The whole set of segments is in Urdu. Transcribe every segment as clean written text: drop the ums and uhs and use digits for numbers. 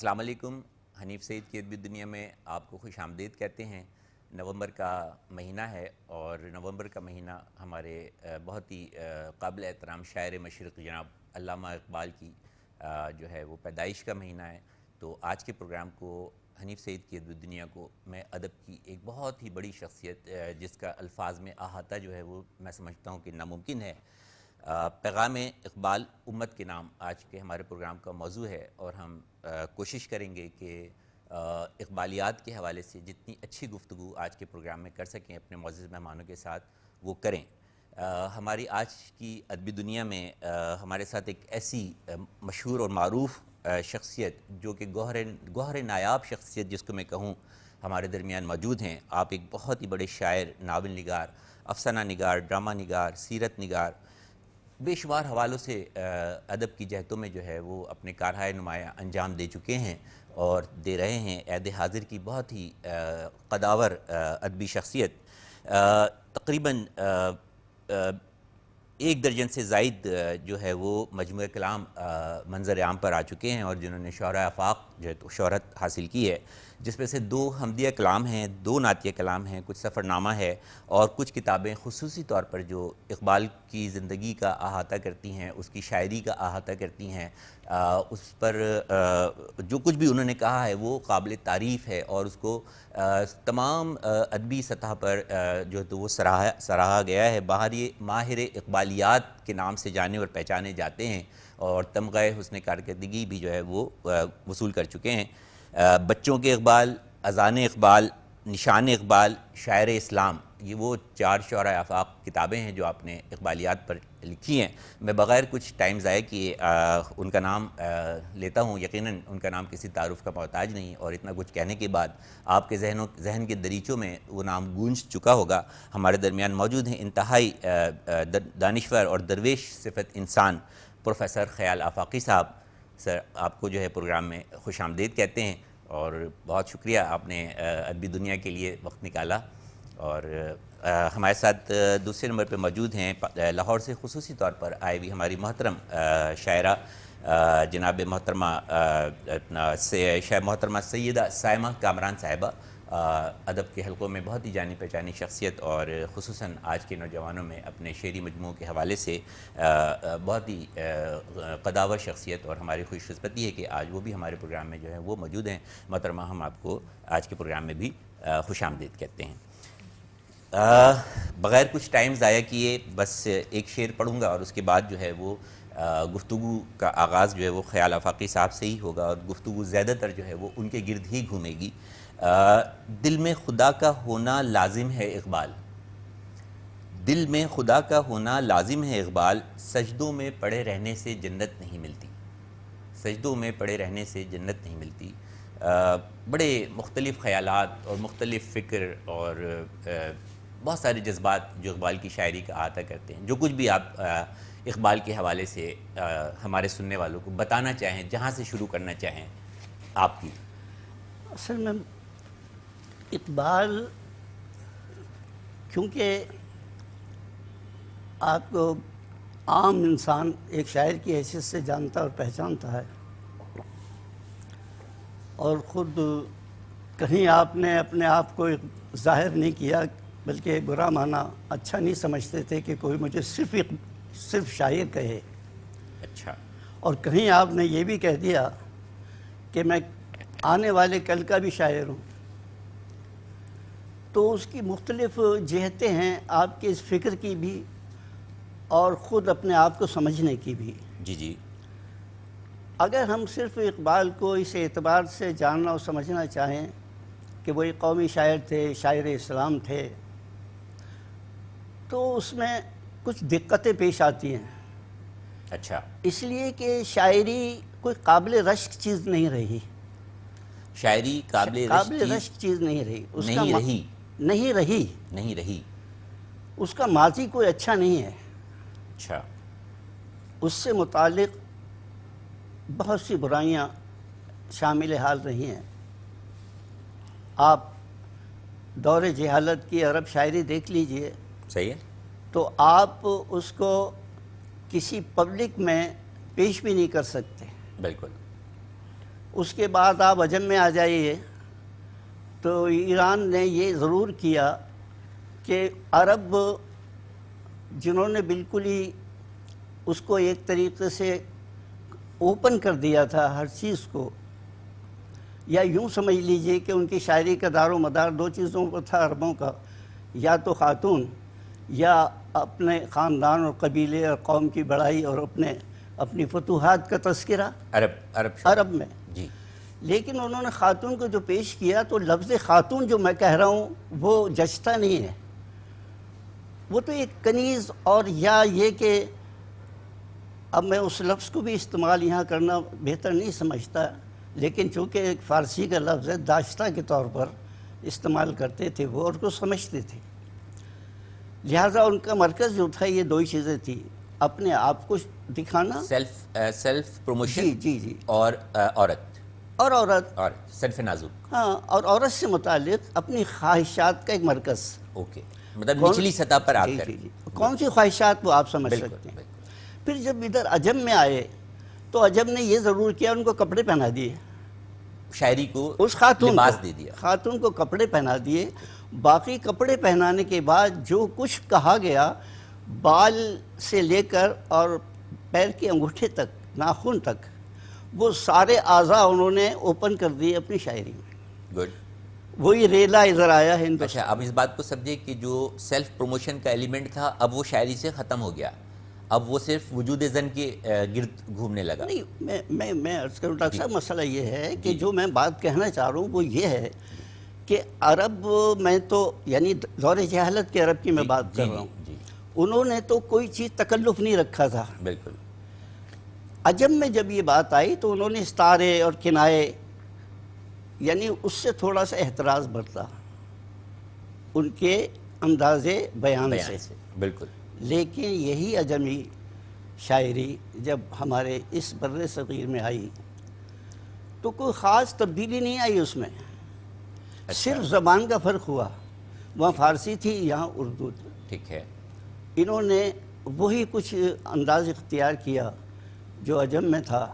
السلام علیکم. حنیف سعید کی ادبی دنیا میں آپ کو خوش آمدید کہتے ہیں. نومبر کا مہینہ ہے اور نومبر کا مہینہ ہمارے بہت ہی قابل احترام شاعر مشرق جناب علامہ اقبال کی جو ہے وہ پیدائش کا مہینہ ہے. تو آج کے پروگرام کو حنیف سعید کی ادبی دنیا کو میں ادب کی ایک بہت ہی بڑی شخصیت جس کا الفاظ میں احاطہ جو ہے وہ میں سمجھتا ہوں کہ ناممکن ہے. پیغام اقبال امت کے نام آج کے ہمارے پروگرام کا موضوع ہے اور ہم کوشش کریں گے کہ اقبالیات کے حوالے سے جتنی اچھی گفتگو آج کے پروگرام میں کر سکیں اپنے معزز مہمانوں کے ساتھ وہ کریں. ہماری آج کی ادبی دنیا میں ہمارے ساتھ ایک ایسی مشہور اور معروف شخصیت جو کہ گوہر نایاب شخصیت جس کو میں کہوں ہمارے درمیان موجود ہیں. آپ ایک بہت ہی بڑے شاعر، ناول نگار، افسانہ نگار، ڈرامہ نگار، سیرت نگار، بے شمار حوالوں سے ادب کی جہتوں میں جو ہے وہ اپنے کارہائے نمایاں انجام دے چکے ہیں اور دے رہے ہیں. عہد حاضر کی بہت ہی قداور ادبی شخصیت. تقریباً 1 درجن سے زائد جو ہے وہ مجموعہ کلام منظر عام پر آ چکے ہیں اور جنہوں نے شعراء آفاق جو ہے تو شہرت حاصل کی ہے، جس میں سے 2 حمدیہ کلام ہیں، 2 نعتیہ کلام ہیں، کچھ سفرنامہ ہے اور کچھ کتابیں خصوصی طور پر جو اقبال کی زندگی کا احاطہ کرتی ہیں، اس کی شاعری کا احاطہ کرتی ہیں. اس پر جو کچھ بھی انہوں نے کہا ہے وہ قابل تعریف ہے اور اس کو تمام ادبی سطح پر جو ہے تو وہ سراہا گیا ہے. ماہر اقبالیات کے نام سے جانے اور پہچانے جاتے ہیں اور تمغہ حسن کارکردگی بھی جو ہے وہ وصول کر چکے ہیں. بچوں کے اقبال، اذان اقبال، نشان اقبال، شاعر اسلام، یہ وہ 4 شعراء آفاق کتابیں ہیں جو آپ نے اقبالیات پر لکھی ہیں. میں بغیر کچھ ٹائم ضائع کیے ان کا نام لیتا ہوں. یقیناً ان کا نام کسی تعارف کا محتاج نہیں اور اتنا کچھ کہنے کے بعد آپ کے ذہن کے دریچوں میں وہ نام گونج چکا ہوگا. ہمارے درمیان موجود ہیں انتہائی دانشور اور درویش صفت انسان پروفیسر خیال آفاقی صاحب. سر، آپ کو جو ہے پروگرام میں خوش آمدید کہتے ہیں اور بہت شکریہ آپ نے ادبی دنیا کے لیے وقت نکالا. اور ہمارے ساتھ دوسرے نمبر پہ موجود ہیں لاہور سے خصوصی طور پر آئی ہوئی ہماری محترم شاعرہ جناب محترمہ سیدہ سائمہ کامران صاحبہ. ادب کے حلقوں میں بہت ہی جانی پہچانی شخصیت اور خصوصاً آج کے نوجوانوں میں اپنے شعری مجموعوں کے حوالے سے بہت ہی قداور شخصیت اور ہماری خوش قسمتی ہے کہ آج وہ بھی ہمارے پروگرام میں جو ہے وہ موجود ہیں. محترمہ، ہم آپ کو آج کے پروگرام میں بھی خوش آمدید کہتے ہیں. بغیر کچھ ٹائم ضائع کیے بس ایک شعر پڑھوں گا اور اس کے بعد جو ہے وہ گفتگو کا آغاز جو ہے وہ خیال آفاقی صاحب سے ہی ہوگا اور گفتگو زیادہ تر جو ہے وہ ان کے گرد ہی گھومے گی. دل میں خدا کا ہونا لازم ہے اقبال، دل میں خدا کا ہونا لازم ہے اقبال، سجدوں میں پڑے رہنے سے جنت نہیں ملتی، سجدوں میں پڑے رہنے سے جنت نہیں ملتی. بڑے مختلف خیالات اور مختلف فکر اور بہت سارے جذبات جو اقبال کی شاعری کا احاطہ کرتے ہیں. جو کچھ بھی آپ اقبال کے حوالے سے ہمارے سننے والوں کو بتانا چاہیں، جہاں سے شروع کرنا چاہیں آپ کی. اصل میں اقبال کیونکہ آپ کو عام انسان ایک شاعر کی حیثیت سے جانتا اور پہچانتا ہے اور خود کہیں آپ نے اپنے آپ کو ظاہر نہیں کیا بلکہ برا مانا اچھا نہیں سمجھتے تھے کہ کوئی مجھے صرف شاعر کہے. اچھا. اور کہیں آپ نے یہ بھی کہہ دیا کہ میں آنے والے کل کا بھی شاعر ہوں. تو اس کی مختلف جہتیں ہیں آپ کی اس فکر کی بھی اور خود اپنے آپ کو سمجھنے کی بھی. جی جی. اگر ہم صرف اقبال کو اس اعتبار سے جاننا اور سمجھنا چاہیں کہ وہ ایک قومی شاعر تھے، شاعر اسلام تھے، تو اس میں کچھ دقتیں پیش آتی ہیں. اچھا. اس لیے کہ شاعری کوئی قابل رشک چیز نہیں رہی. شاعری قابل رشک چیز نہیں رہی. نہیں رہی. اس کا ماضی کوئی اچھا نہیں ہے. اچھا. اس سے متعلق بہت سی برائیاں شامل حال رہی ہیں. آپ دور جہالت کی عرب شاعری دیکھ لیجئے. صحیح ہے. تو آپ اس کو کسی پبلک میں پیش بھی نہیں کر سکتے. بالکل. اس کے بعد آپ عجم میں آ جائیے تو ایران نے یہ ضرور کیا کہ عرب جنہوں نے بالکل ہی اس کو ایک طریقے سے اوپن کر دیا تھا ہر چیز کو، یا یوں سمجھ لیجئے کہ ان کی شاعری کا دار و مدار دو چیزوں پر تھا عربوں کا، یا تو خاتون یا اپنے خاندان اور قبیلے اور قوم کی بڑائی اور اپنی فتوحات کا تذکرہ عرب میں. جی. لیکن انہوں نے خاتون کو جو پیش کیا تو لفظ خاتون جو میں کہہ رہا ہوں وہ جچتا نہیں ہے، وہ تو ایک کنیز، اور یا یہ کہ اب میں اس لفظ کو بھی استعمال یہاں کرنا بہتر نہیں سمجھتا، لیکن چونکہ ایک فارسی کا لفظ ہے، داشتہ کے طور پر استعمال کرتے تھے وہ اور کو سمجھتے تھے، لہٰذا ان کا مرکز جو تھا یہ دو ہی چیزیں تھی، اپنے آپ کو دکھانا، سیلف پروموشن، جی اور عورت صنف نازک، ہاں، اور عورت سے متعلق اپنی خواہشات کا ایک مرکز. اوکے، مطلب نچلی سطح پر آ کر کون سی خواہشات وہ آپ سمجھ سکتے ہیں. پھر جب ادھر عجم میں آئے تو عجم نے یہ ضرور کیا، ان کو کپڑے پہنا دیے، شاعری کو اس خاتون لباس دے دیا، خاتون کو کپڑے پہنا دیے. باقی کپڑے پہنانے کے بعد جو کچھ کہا گیا، بال سے لے کر اور پیر کے انگوٹھے تک، ناخن تک، وہ سارے اعضاء انہوں نے اوپن کر دیے اپنی شاعری میں. گڈ. وہی ریلا ادھر آیا ہے. اچھا، اب اس بات کو سمجھے کہ جو سیلف پروموشن کا ایلیمنٹ تھا اب وہ شاعری سے ختم ہو گیا، اب وہ صرف وجود زن کے گرد گھومنے لگا. نہیں، میں عرض کروں ڈاکٹر صاحب، مسئلہ یہ ہے کہ جو میں بات کہنا چاہ رہا ہوں وہ یہ ہے کہ عرب میں تو یعنی دور جہالت کے عرب کی میں بات کر رہا ہوں، انہوں نے تو کوئی چیز تکلف نہیں رکھا تھا. بالکل. عجم میں جب یہ بات آئی تو انہوں نے استعارے اور کنائے، یعنی اس سے تھوڑا سا احتراز برتا ان کے انداز بیان سے. بالکل. لیکن یہی عجمی شاعری جب ہمارے اس بر صغیر میں آئی تو کوئی خاص تبدیلی نہیں آئی اس میں. صرف زبان کا فرق ہوا، وہاں فارسی تھی، یہاں اردو تھی. ٹھیک ہے. انہوں نے وہی کچھ انداز اختیار کیا جو عجم میں تھا،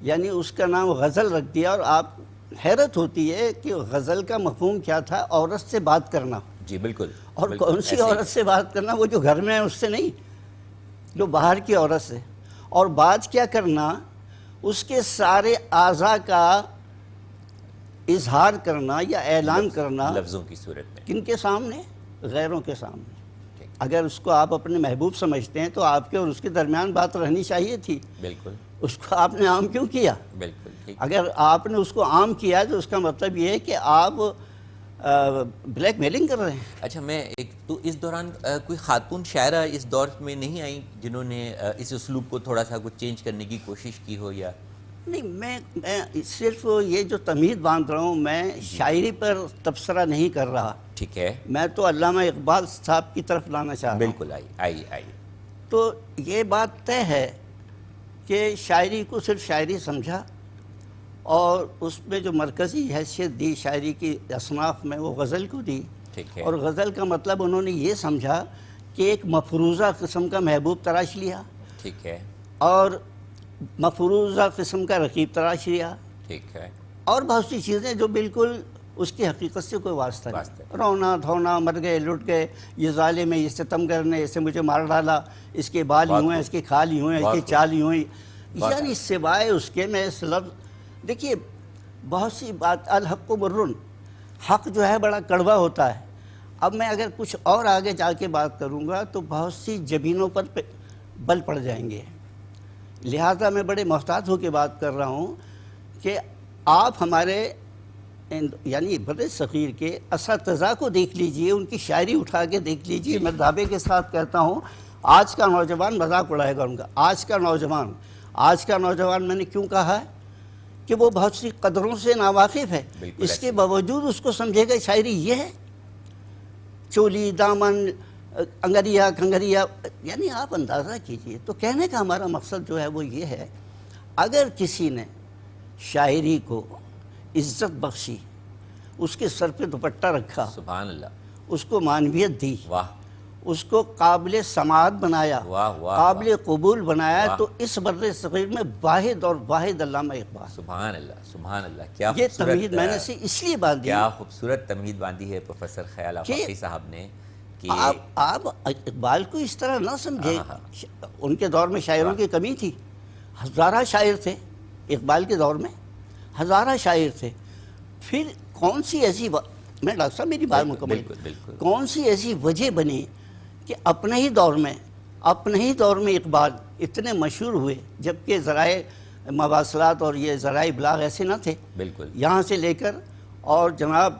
یعنی اس کا نام غزل رکھ دیا. اور آپ حیرت ہوتی ہے کہ غزل کا مفہوم کیا تھا، عورت سے بات کرنا. جی بالکل. اور کون سی عورت سے بات کرنا؟ وہ جو گھر میں ہے اس سے نہیں، جو باہر کی عورت سے. اور بات کیا کرنا؟ اس کے سارے اعضاء کا اظہار کرنا یا اعلان کرنا. لفظوں کی صورت میں. کن کے سامنے؟ غیروں کے سامنے. اگر اس کو آپ اپنے محبوب سمجھتے ہیں تو آپ کے اور اس کے درمیان بات رہنی چاہیے تھی. بالکل. اس کو آپ نے عام کیوں کیا؟ بالکل. اگر آپ نے اس کو عام کیا تو اس کا مطلب یہ ہے کہ آپ بلیک میلنگ کر رہے ہیں. اچھا، میں تو اس دوران کوئی خاتون شاعرہ اس دور میں نہیں آئیں جنہوں نے اس اسلوب کو تھوڑا سا کچھ چینج کرنے کی کوشش کی ہو؟ یا نہیں، میں صرف یہ جو تمہید باندھ رہا ہوں، میں شاعری پر تبصرہ نہیں کر رہا. ٹھیک ہے. میں تو علامہ اقبال صاحب کی طرف لانا چاہ رہا ہوں. بالکل. آئی. تو یہ بات طے ہے کہ شاعری کو صرف شاعری سمجھا اور اس میں جو مرکزی حیثیت دی شاعری کی اصناف میں وہ غزل کو دی. ٹھیک ہے. اور غزل کا مطلب انہوں نے یہ سمجھا کہ ایک مفروضہ قسم کا محبوب تراش لیا. ٹھیک ہے. اور مفروضہ قسم کا رقیب تراش لیا. ٹھیک ہے. اور بہت سی چیزیں جو بالکل اس کی حقیقت سے کوئی واسطہ نہیں. رونا دھونا، مر گئے لٹ گئے، یہ ظالم ہے، یہ ستم کرنے، اسے مجھے مار ڈالا، اس کے بال یوں ہیں، اس کی کھال یوں ہیں، اس کی چال یوں ہیں. یعنی سوائے اس کے میں اس لفظ دیکھیے بہت سی بات، الحق مرن، حق جو ہے بڑا کڑوا ہوتا ہے. اب میں اگر کچھ اور آگے جا کے بات کروں گا تو بہت سی جبینوں پر بل پڑ جائیں گے. لہذا میں بڑے محتاط ہو کے بات کر رہا ہوں کہ آپ ہمارے یعنی بر صغیر کے اساتذہ کو دیکھ لیجئے، ان کی شاعری اٹھا کے دیکھ لیجئے. میں دعوے کے ساتھ کہتا ہوں آج کا نوجوان مذاق اڑائے گا ان کا. آج کا نوجوان میں نے کیوں کہا ہے کہ وہ بہت سی قدروں سے ناواقف ہے. اس کے باوجود اس کو سمجھے گا شاعری یہ ہے، چولی دامن انگریا کھنگریا. یعنی آپ اندازہ کیجئے. تو کہنے کا ہمارا مقصد جو ہے وہ یہ ہے، اگر کسی نے شاعری کو عزت بخشی، اس کے سر پہ دوپٹہ رکھا، سبحان اللہ، اس کو معنویت دی، واہ، اس کو قابل سماعت بنایا، واہ واہ قابل قبول بنایا، تو اس بر صغیر میں واحد اور واحد علامہ اقبال۔ سبحان اللہ سبحان اللہ، کیا یہ خوبصورت تمہید میں نے سے اس لیے باندھی کیا خوبصورت تمہید باندھی ہے پروفیسر خیال آفاقی صاحب نے کہ آپ اقبال کو اس طرح نہ سمجھے۔ ان کے دور میں شاعروں کی کمی تھی، ہزارہ شاعر تھے اقبال کے دور میں، ہزارہ شاعر تھے۔ پھر کون سی ایسی میں ڈاکٹر صاحب میری بات مکمل، کون سی ایسی وجہ بنی کہ اپنے ہی دور میں اقبال اتنے مشہور ہوئے، جبکہ ذرائع مواصلات اور یہ ذرائع ابلاغ ایسے نہ تھے بالکل یہاں سے لے کر۔ اور جناب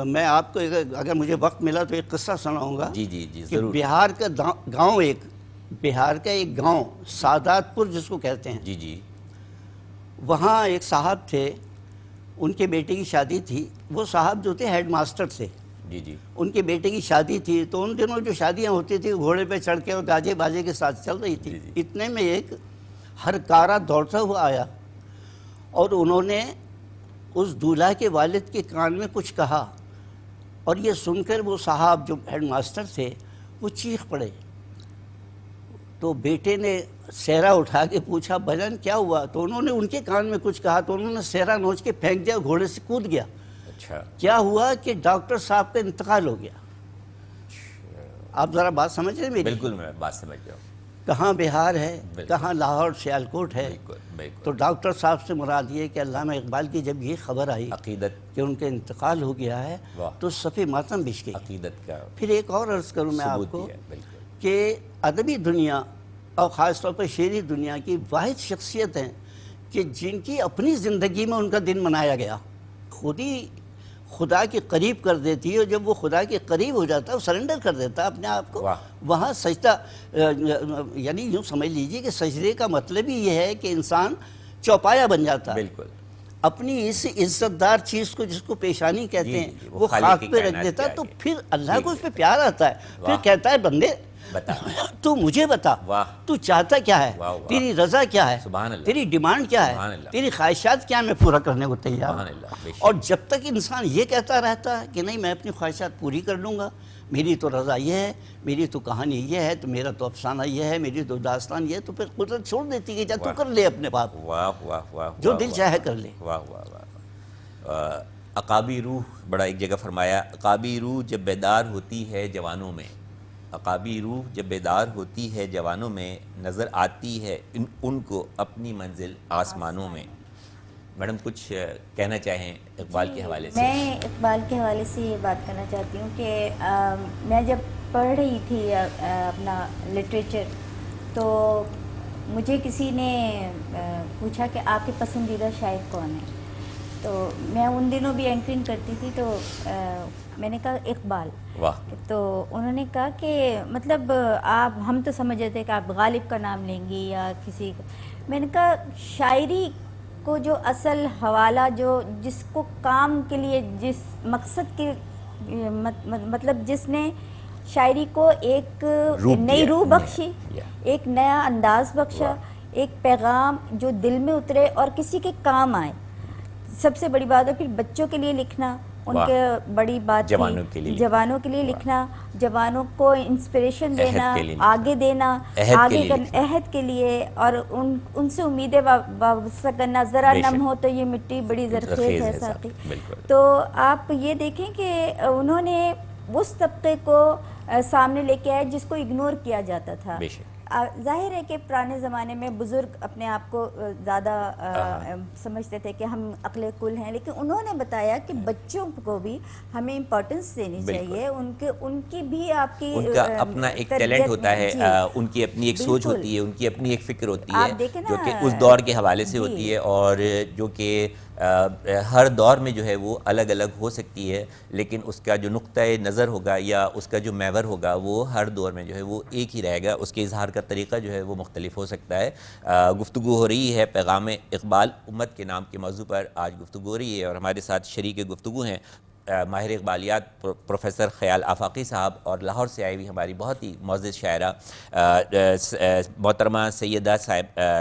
میں آپ کو اگر مجھے وقت ملا تو ایک قصہ سناؤں گا جی جی جی کہ ضرور، بہار کا گاؤں، بہار کا ایک گاؤں سادات پور جس کو کہتے ہیں، جی جی وہاں ایک صاحب تھے، ان کے بیٹے کی شادی تھی۔ وہ صاحب جو تھے ہیڈ ماسٹر تھے، جی جی ان کے بیٹے کی شادی تھی، تو ان دنوں جو شادیاں ہوتی تھیں گھوڑے پہ چڑھ کے اور گاجے باجے کے ساتھ چل رہی تھی۔ اتنے میں ایک ہرکارہ دوڑتا ہوا آیا اور انہوں نے اس دولہا کے والد کے کان میں کچھ کہا، اور یہ سن کر وہ صاحب جو ہیڈ ماسٹر تھے وہ چیخ پڑے۔ تو بیٹے نے سہرا اٹھا کے پوچھا بھجن کیا ہوا؟ تو انہوں نے ان کے کان میں کچھ کہا، تو انہوں نے سہرا نوچ کے پھینک دیا، گھوڑے سے کود گیا۔ اچھا کیا ہوا کہ ڈاکٹر صاحب کا انتقال ہو گیا۔ آپ ذرا بات سمجھ رہے ہیں میری؟ بالکل میں بات سمجھ رہا ہوں، کہاں بہار ہے، کہاں لاہور سیالکوٹ ہے۔ بالکل بالکل، تو ڈاکٹر صاحب سے مراد یہ کہ علامہ اقبال کی جب یہ خبر آئی عقیدت کہ ان کا انتقال ہو گیا ہے تو صفِ ماتم بچھ گئی۔ عقیدت کا پھر ایک اور عرض کروں میں آپ ثبوت کو بھی ہے، بالکل کہ ادبی دنیا اور خاص طور پر شعری دنیا کی واحد شخصیت ہیں کہ جن کی اپنی زندگی میں ان کا دن منایا گیا، خود ہی خدا کے قریب کر دیتی ہے، اور جب وہ خدا کے قریب ہو جاتا ہے وہ سرنڈر کر دیتا ہے اپنے آپ کو، وہاں سجدہ، یعنی یوں سمجھ لیجئے کہ سجدے کا مطلب ہی یہ ہے کہ انسان چوپایا بن جاتا ہے، بالکل اپنی اس عزت دار چیز کو جس کو پیشانی کہتے ہیں وہ وہ خالق خاک کی پہ رکھ کائنات دیتا ہے، کے تو آگے۔ پھر اللہ کو اس پہ پیار آتا ہے، پھر کہتا ہے بندے بتا تو مجھے بتا، واہ تو چاہتا کیا ہے، واہ واہ، تیری رضا کیا ہے، سبحان اللہ، تیری ڈیمانڈ کیا سبحان ہے، اللہ، تیری خواہشات کیا، میں پورا کرنے کو تیار سبحان ہوں۔ اللہ، بے شک، اور جب تک انسان یہ کہتا رہتا ہے کہ نہیں میں اپنی خواہشات پوری کر لوں گا، میری تو رضا یہ ہے، میری تو کہانی یہ ہے، تو میرا تو افسانہ یہ ہے، میری تو داستان یہ ہے، تو پھر قدرت چھوڑ دیتی ہے کہ جا تو کر لے اپنے باپ، واہ واہ واہ، جو دل چاہے کر لے۔ واہ واہ واہ، عقابی روح، بڑا ایک جگہ فرمایا، عقابی روح جب بیدار ہوتی ہے جوانوں میں، عقابی روح جب بیدار ہوتی ہے جوانوں میں، نظر آتی ہے ان کو اپنی منزل آسمانوں میں۔ میڈم کچھ کہنا چاہیں اقبال کے حوالے سے؟ میں اقبال کے حوالے سے یہ بات کرنا چاہتی ہوں کہ میں جب پڑھ رہی تھی اپنا لٹریچر، تو مجھے کسی نے پوچھا کہ آپ کے پسندیدہ شاعر کون ہیں، تو میں ان دنوں بھی اینکرنگ کرتی تھی، تو میں نے کہا اقبال۔ واہ، تو انہوں نے کہا کہ مطلب ہم تو سمجھ رہے تھے کہ آپ غالب کا نام لیں گی یا کسی کا۔ میں نے کہا شاعری کو جو اصل حوالہ جو جس کو کام کے لیے، جس مقصد کے مطلب جس نے شاعری کو ایک نئی روح بخشی، ایک نیا انداز بخشا، ایک پیغام جو دل میں اترے اور کسی کے کام آئے، سب سے بڑی بات ہے۔ پھر بچوں کے لیے لکھنا ان کے بڑی بات تھی، جوانوں کے لیے لکھنا، جوانوں کو انسپریشن دینا، آگے دینا، آگے عہد کے لیے، اور ان سے امیدیں وابستہ کرنا۔ ذرا نم ہو تو یہ مٹی بڑی زرخیز ہے ساقی۔ تو آپ یہ دیکھیں کہ انہوں نے اس طبقے کو سامنے لے کے آئے جس کو اگنور کیا جاتا تھا۔ ظاہر ہے کہ پرانے زمانے میں بزرگ اپنے آپ کو زیادہ سمجھتے تھے کہ ہم عقل کل ہیں، لیکن انہوں نے بتایا کہ بچوں کو بھی ہمیں امپورٹنس دینی چاہیے، ان کی بھی آپ کی ان کا اپنا ایک ٹیلنٹ ہوتا ہے، ان کی اپنی ایک سوچ ہوتی ہے، ان کی اپنی ایک فکر ہوتی ہے جو کہ اس دور کے حوالے سے ہوتی ہے، اور جو کہ ہر دور میں جو ہے وہ الگ الگ ہو سکتی ہے، لیکن اس کا جو نقطۂ نظر ہوگا یا اس کا جو محور ہوگا وہ ہر دور میں جو ہے وہ ایک ہی رہے گا، اس کے اظہار کا طریقہ جو ہے وہ مختلف ہو سکتا ہے۔ گفتگو ہو رہی ہے پیغام اقبال امت کے نام کے موضوع پر، آج گفتگو ہو رہی ہے، اور ہمارے ساتھ شریک گفتگو ہیں ماہر اقبالیات پروفیسر خیال آفاقی صاحب، اور لاہور سے آئی ہوئی ہماری بہت ہی معزز شاعرہ محترمہ سیدہ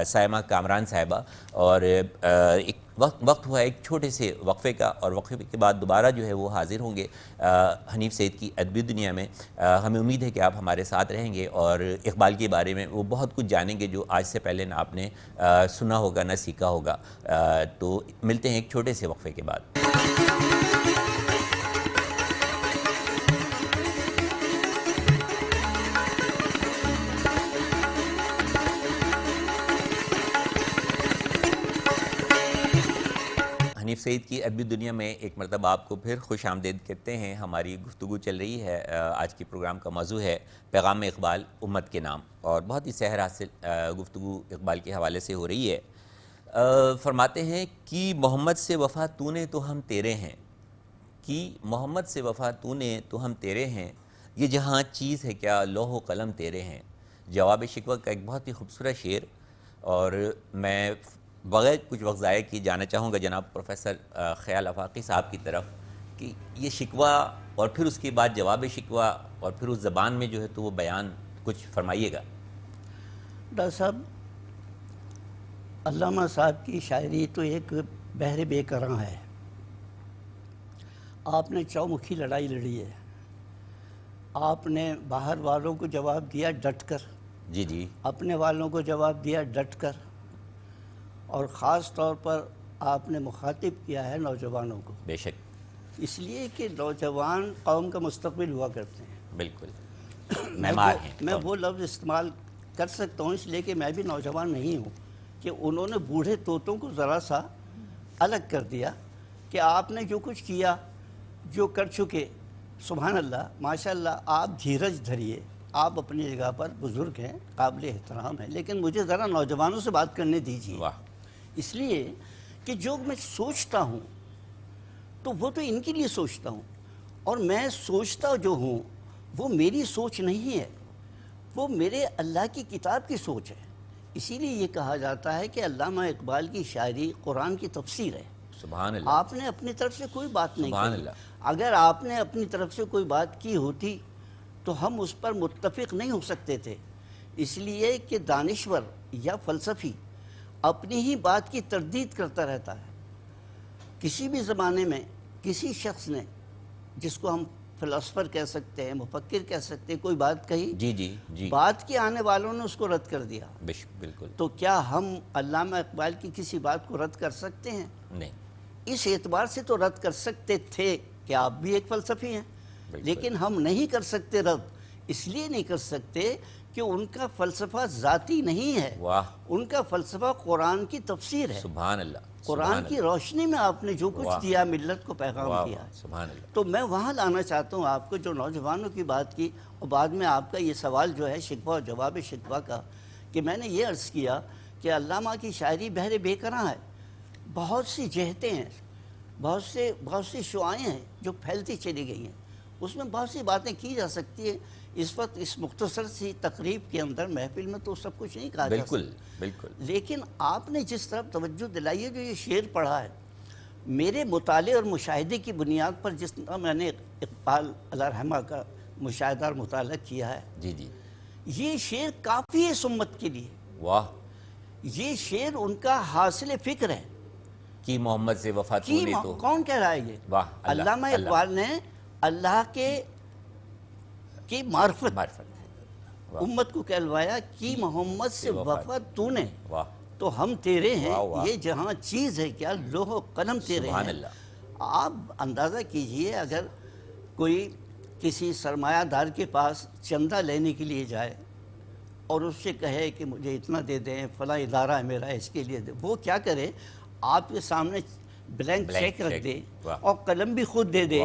سائمہ کامران صاحبہ، اور ایک وقت ہوا ایک چھوٹے سے وقفے کا، اور وقفے کے بعد دوبارہ جو ہے وہ حاضر ہوں گے حنیف سعید کی ادبی دنیا میں۔ ہمیں امید ہے کہ آپ ہمارے ساتھ رہیں گے اور اقبال کے بارے میں وہ بہت کچھ جانیں گے جو آج سے پہلے نہ آپ نے سنا ہوگا نہ سیکھا ہوگا۔ تو ملتے ہیں ایک چھوٹے سے وقفے کے بعد۔ حنیف سعید کی ادبی دنیا میں ایک مرتبہ آپ کو پھر خوش آمدید کہتے ہیں۔ ہماری گفتگو چل رہی ہے، آج کی پروگرام کا موضوع ہے پیغام اقبال امت کے نام، اور بہت ہی سحر حاصل گفتگو اقبال کے حوالے سے ہو رہی ہے۔ فرماتے ہیں کہ محمد سے وفا تو نے تو ہم تیرے ہیں، کہ محمد سے وفا تو نے تو ہم تیرے ہیں، یہ جہاں چیز ہے کیا لوح و قلم تیرے ہیں۔ جواب شکوہ کا ایک بہت ہی خوبصورت شعر، اور میں بغیر کچھ وقت ضائع کیے جانا چاہوں گا جناب پروفیسر خیال آفاقی صاحب کی طرف، کہ یہ شکوہ اور پھر اس کے بعد جواب شکوہ اور پھر اس زبان میں جو ہے تو وہ بیان کچھ فرمائیے گا۔ ڈاکٹر صاحب، علامہ صاحب کی شاعری تو ایک بحر بے کراں ہے۔ آپ نے چومکھی لڑائی لڑی ہے، آپ نے باہر والوں کو جواب دیا ڈٹ کر، جی جی، اپنے والوں کو جواب دیا ڈٹ کر، اور خاص طور پر آپ نے مخاطب کیا ہے نوجوانوں کو، بے شک، اس لیے کہ نوجوان قوم کا مستقبل ہوا کرتے ہیں۔ بالکل، معمار ہیں۔ میں وہ لفظ استعمال کر سکتا ہوں اس لیے کہ میں بھی نوجوان نہیں ہوں، کہ انہوں نے بوڑھے طوطوں کو ذرا سا الگ کر دیا کہ آپ نے جو کچھ کیا، جو کر چکے، سبحان اللہ، ماشاء اللہ، آپ دھیرج دھریے، آپ اپنی جگہ پر بزرگ ہیں، قابل احترام ہیں، لیکن مجھے ذرا نوجوانوں سے بات کرنے دیجیے۔ واہ، اس لیے کہ جو میں سوچتا ہوں تو وہ تو ان کے لیے سوچتا ہوں، اور میں سوچتا جو ہوں وہ میری سوچ نہیں ہے، وہ میرے اللہ کی کتاب کی سوچ ہے۔ اسی لیے یہ کہا جاتا ہے کہ علامہ اقبال کی شاعری قرآن کی تفسیر ہے۔ سبحان اللہ، آپ نے اپنی طرف سے کوئی بات نہیں سبحان کی۔ اللہ۔ اگر آپ نے اپنی طرف سے کوئی بات کی ہوتی تو ہم اس پر متفق نہیں ہو سکتے تھے، اس لیے کہ دانشور یا فلسفی اپنی ہی بات کی تردید کرتا رہتا ہے۔ کسی بھی زمانے میں کسی شخص نے، جس کو ہم فلسفر کہہ سکتے ہیں، مفکر کہہ سکتے ہیں، کوئی بات کہی، جی جی جی، بات کے آنے والوں نے اس کو رد کر دیا۔ بالکل، تو کیا ہم علامہ اقبال کی کسی بات کو رد کر سکتے ہیں؟ نہیں، اس اعتبار سے تو رد کر سکتے تھے کہ آپ بھی ایک فلسفی ہیں، بالکل۔ لیکن ہم نہیں کر سکتے رد، اس لیے نہیں کر سکتے کہ ان کا فلسفہ ذاتی نہیں ہے، واہ، ان کا فلسفہ قرآن کی تفسیر ہے۔ سبحان اللہ، قرآن کی روشنی میں آپ نے جو کچھ واہ، دیا، ملت کو پیغام واہ، دیا واہ، ہے۔ سبحان اللہ، تو میں وہاں لانا چاہتا ہوں آپ کو، جو نوجوانوں کی بات کی، اور بعد میں آپ کا یہ سوال جو ہے شکوہ اور جواب شکوہ کا، کہ میں نے یہ عرض کیا کہ علامہ کی شاعری بحر بے کراں ہے، بہت سی جہتیں ہیں، بہت سی شعائیں ہیں جو پھیلتی چلی گئی ہیں، اس میں بہت سی باتیں کی جا سکتی ہیں۔ اس وقت اس مختصر سی تقریب کے اندر، محفل میں تو سب کچھ نہیں کہا جا سکتا، بالکل، لیکن آپ نے جس طرف توجہ دلائی ہے، جو یہ شعر پڑھا ہے، میرے مطالعے اور مشاہدے کی بنیاد پر جس طرح میں نے اقبال علیہ رحمہ کا مشاہدہ اور مطالعہ کیا ہے، جی جی، یہ شعر کافی ہے اس امت کے لیے، واہ، یہ شعر ان کا حاصل فکر ہے۔ کہ محمد سے وفا تو نے تو، کون کہہ رہا ہے یہ؟ واہ، اللہ، علامہ اقبال نے اللہ کی معرفت واہ، امت کو کہلوایا کہ محمد سے وفا تو نے واہ، تو ہم تیرے ہیں، واہ، واہ، یہ جہاں چیز ہے کیا لوح و قلم تیرے سبحان ہیں۔ اللہ، آپ اندازہ کیجئے، اگر کوئی کسی سرمایہ دار کے پاس چندہ لینے کے لیے جائے اور اس سے کہے کہ مجھے اتنا دے دیں، فلاں ادارہ ہے میرا، اس کے لیے دے، وہ کیا کرے؟ آپ کے سامنے بلینک چیک رکھ دے اور قلم بھی خود دے دے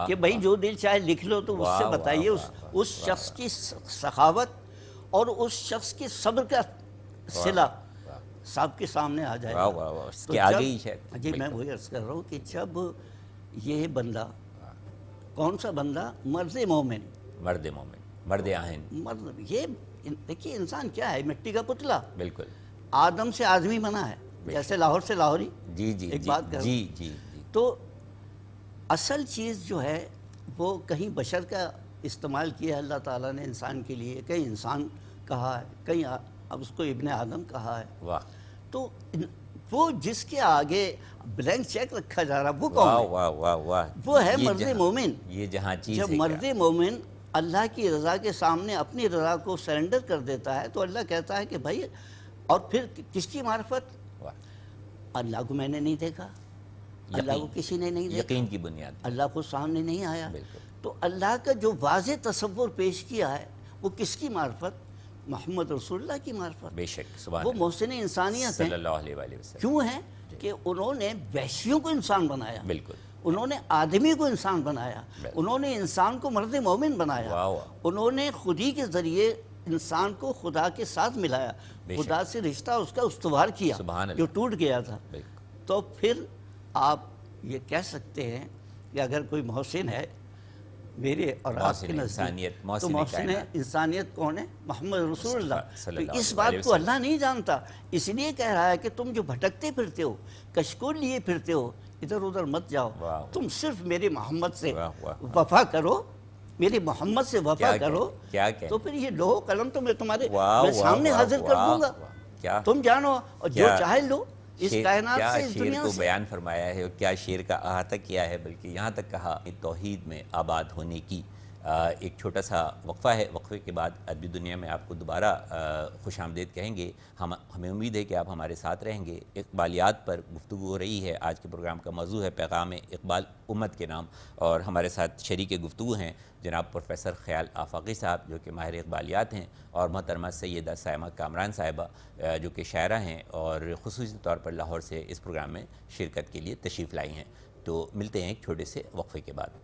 کہ بھائی جو دل چاہے لکھ لو، تو اس سے بتائیے اس شخص کی سخاوت اور اس شخص کی صبر کا صلہ سب کے سامنے آ جائے گا۔ اس کے آگے ہی شاید، جی میں وہی عرض کر رہا ہوں کہ جب یہ بندہ، کون سا بندہ؟ مرد مومن، مرد آہن، مرد، یہ دیکھیے انسان کیا ہے؟ مٹی کا پتلا، بالکل، آدم سے آدمی بنا ہے، جیسے لاہور سے لاہوری، جی جی، ایک بات کر، جی جی، تو اصل چیز جو ہے وہ کہیں بشر کا استعمال کیا ہے اللہ تعالیٰ نے انسان کے لیے، کہیں انسان کہا ہے، کہیں اب اس کو ابن آدم کہا ہے، واہ، تو وہ جس کے آگے بلینک چیک رکھا جا رہا وہ واہ کون ہے؟ واہ واہ واہ، وہ ہے یہ مرد جہاں- مومن۔ یہ جہاں چیز جب ہے مرد کیا؟ مومن اللہ کی رضا کے سامنے اپنی رضا کو سرنڈر کر دیتا ہے تو اللہ کہتا ہے کہ بھائی، اور پھر کس کی معرفت؟ واہ، اللہ کو میں نے نہیں دیکھا، اللہ کو یقین، کسی نے نہیں دیکھا، یقین کی بنیاد پر۔ اللہ کو سامنے نہیں آیا۔ بالکل۔ تو اللہ کا جو واضح تصور پیش کیا ہے وہ کس کی معرفت؟ محمد رسول اللہ کی معرفت۔ بے شک، سبحان وہ اللہ، محسن انسانیت صلی ہیں۔ اللہ علیہ وآلہ وسلم۔ کیوں ہیں کہ انہوں نے وحشیوں کو انسان بنایا، بالکل، انہوں نے آدمی کو انسان بنایا، بالکل۔ انہوں نے انسان کو مرد مومن بنایا، واہ واہ، انہوں نے خودی کے ذریعے انسان کو خدا کے ساتھ ملایا، بے خدا سے رشتہ اس کا استوار کیا سبحان اللہ۔ جو ٹوٹ گیا تھا۔ بالکل، تو پھر آپ یہ کہہ سکتے ہیں کہ اگر کوئی محسن ہے میرے اور آپ محسن کے نزدیک، انسانیت، تو محسن محسن کائنات۔ انسانیت کون ہے؟ محمد رسول اللہ۔ صلی تو اللہ اس علیہ بات کو وسلم۔ اللہ نہیں جانتا، اس لیے کہہ رہا ہے کہ تم جو بھٹکتے پھرتے ہو، کشکول لیے پھرتے ہو، ادھر ادھر مت جاؤ، واہ، تم صرف میرے محمد سے واہ، واہ، وفا کرو، میرے محمد سے وفا کیا کرو، کیا کہہ، تو پھر یہ لوح قلم تو میں تمہارے واہ، میں واہ، سامنے واہ، حاضر کر واہ، دوں گا، واہ، کیا تم جانو اور جو کیا- چاہے لو اس کائنات کیا سے، اس شعر دنیا کو سے۔ بیان فرمایا ہے، اور کیا شعر کا احاطہ کیا ہے، بلکہ یہاں تک کہا کہ توحید میں آباد ہونے کی ایک چھوٹا سا وقفہ ہے، وقفے کے بعد ادبی دنیا میں آپ کو دوبارہ خوش آمدید کہیں گے۔ ہمیں امید ہے کہ آپ ہمارے ساتھ رہیں گے۔ اقبالیات پر گفتگو ہو رہی ہے، آج کے پروگرام کا موضوع ہے پیغام اقبال امت کے نام، اور ہمارے ساتھ شریک گفتگو ہیں جناب پروفیسر خیال آفاقی صاحب جو کہ ماہر اقبالیات ہیں، اور محترمہ سیدہ سائمہ کامران صاحبہ جو کہ شاعرہ ہیں اور خصوصی طور پر لاہور سے اس پروگرام میں شرکت کے لیے تشریف لائی ہیں۔ تو ملتے ہیں ایک چھوٹے سے وقفے کے بعد۔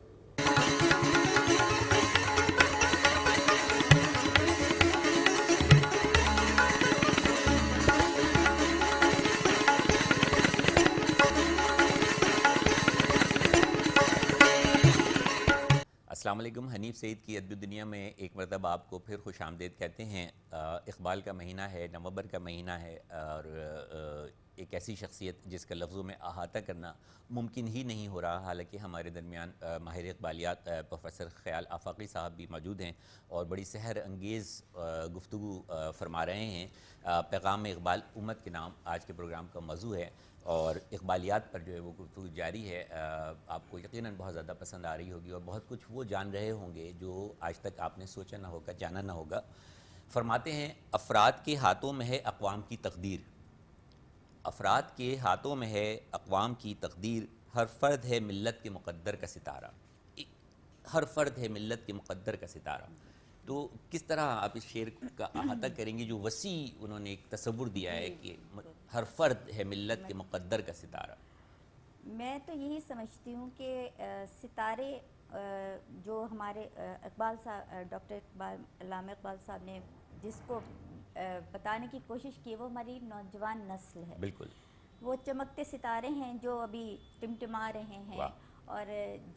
السلام علیکم، حنیف سعید کی ادبی دنیا میں ایک مرتبہ آپ کو پھر خوش آمدید کہتے ہیں۔ اقبال کا مہینہ ہے، نومبر کا مہینہ ہے، اور ایک ایسی شخصیت جس کا لفظوں میں احاطہ کرنا ممکن ہی نہیں ہو رہا، حالانکہ ہمارے درمیان ماہر اقبالیات پروفیسر خیال آفاقی صاحب بھی موجود ہیں اور بڑی سحر انگیز گفتگو فرما رہے ہیں۔ پیغام اقبال امت کے نام آج کے پروگرام کا موضوع ہے، اور اقبالیات پر جو ہے وہ گفتگو جاری ہے۔ آپ کو یقیناً بہت زیادہ پسند آ رہی ہوگی، اور بہت کچھ وہ جان رہے ہوں گے جو آج تک آپ نے سوچا نہ ہوگا، جانا نہ ہوگا۔ فرماتے ہیں افراد کے ہاتھوں میں ہے اقوام کی تقدیر، افراد کے ہاتھوں میں ہے اقوام کی تقدیر، ہر فرد ہے ملت کے مقدر کا ستارہ، ہر فرد ہے ملت کے مقدر کا ستارہ۔ تو کس طرح آپ اس شعر کا احاطہ کریں گے جو وسیع انہوں نے ایک تصور دیا ہے کہ ہر فرد ہے ملت کے مقدر کا ستارہ؟ میں تو یہی سمجھتی ہوں کہ ستارے جو ہمارے اقبال صاحب، ڈاکٹر اقبال، علامہ اقبال صاحب نے جس کو بتانے کی کوشش کی، وہ ہماری نوجوان نسل ہے۔ بالکل، وہ چمکتے ستارے ہیں جو ابھی ٹمٹما رہے ہیں، واہ، اور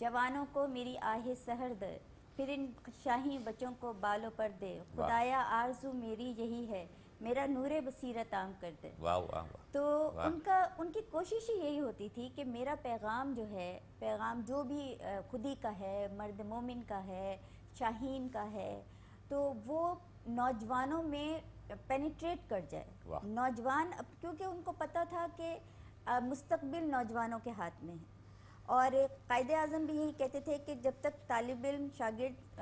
جوانوں کو میری آہ سحر دے، پھر ان شاہی بچوں کو بالوں پر دے، واہ، خدایا آرزو میری یہی ہے، میرا نور بصیرت عام کر دے۔ واہ واہ واہ، تو واہ، ان کی کوشش ہی یہی ہوتی تھی کہ میرا پیغام جو ہے، پیغام جو بھی خودی کا ہے، مرد مومن کا ہے، شاہین کا ہے، تو وہ نوجوانوں میں پینیٹریٹ کر جائے۔ واہ، نوجوان کیونکہ ان کو پتہ تھا کہ مستقبل نوجوانوں کے ہاتھ میں ہے، اور قائد اعظم بھی یہی کہتے تھے کہ جب تک طالب علم، شاگرد،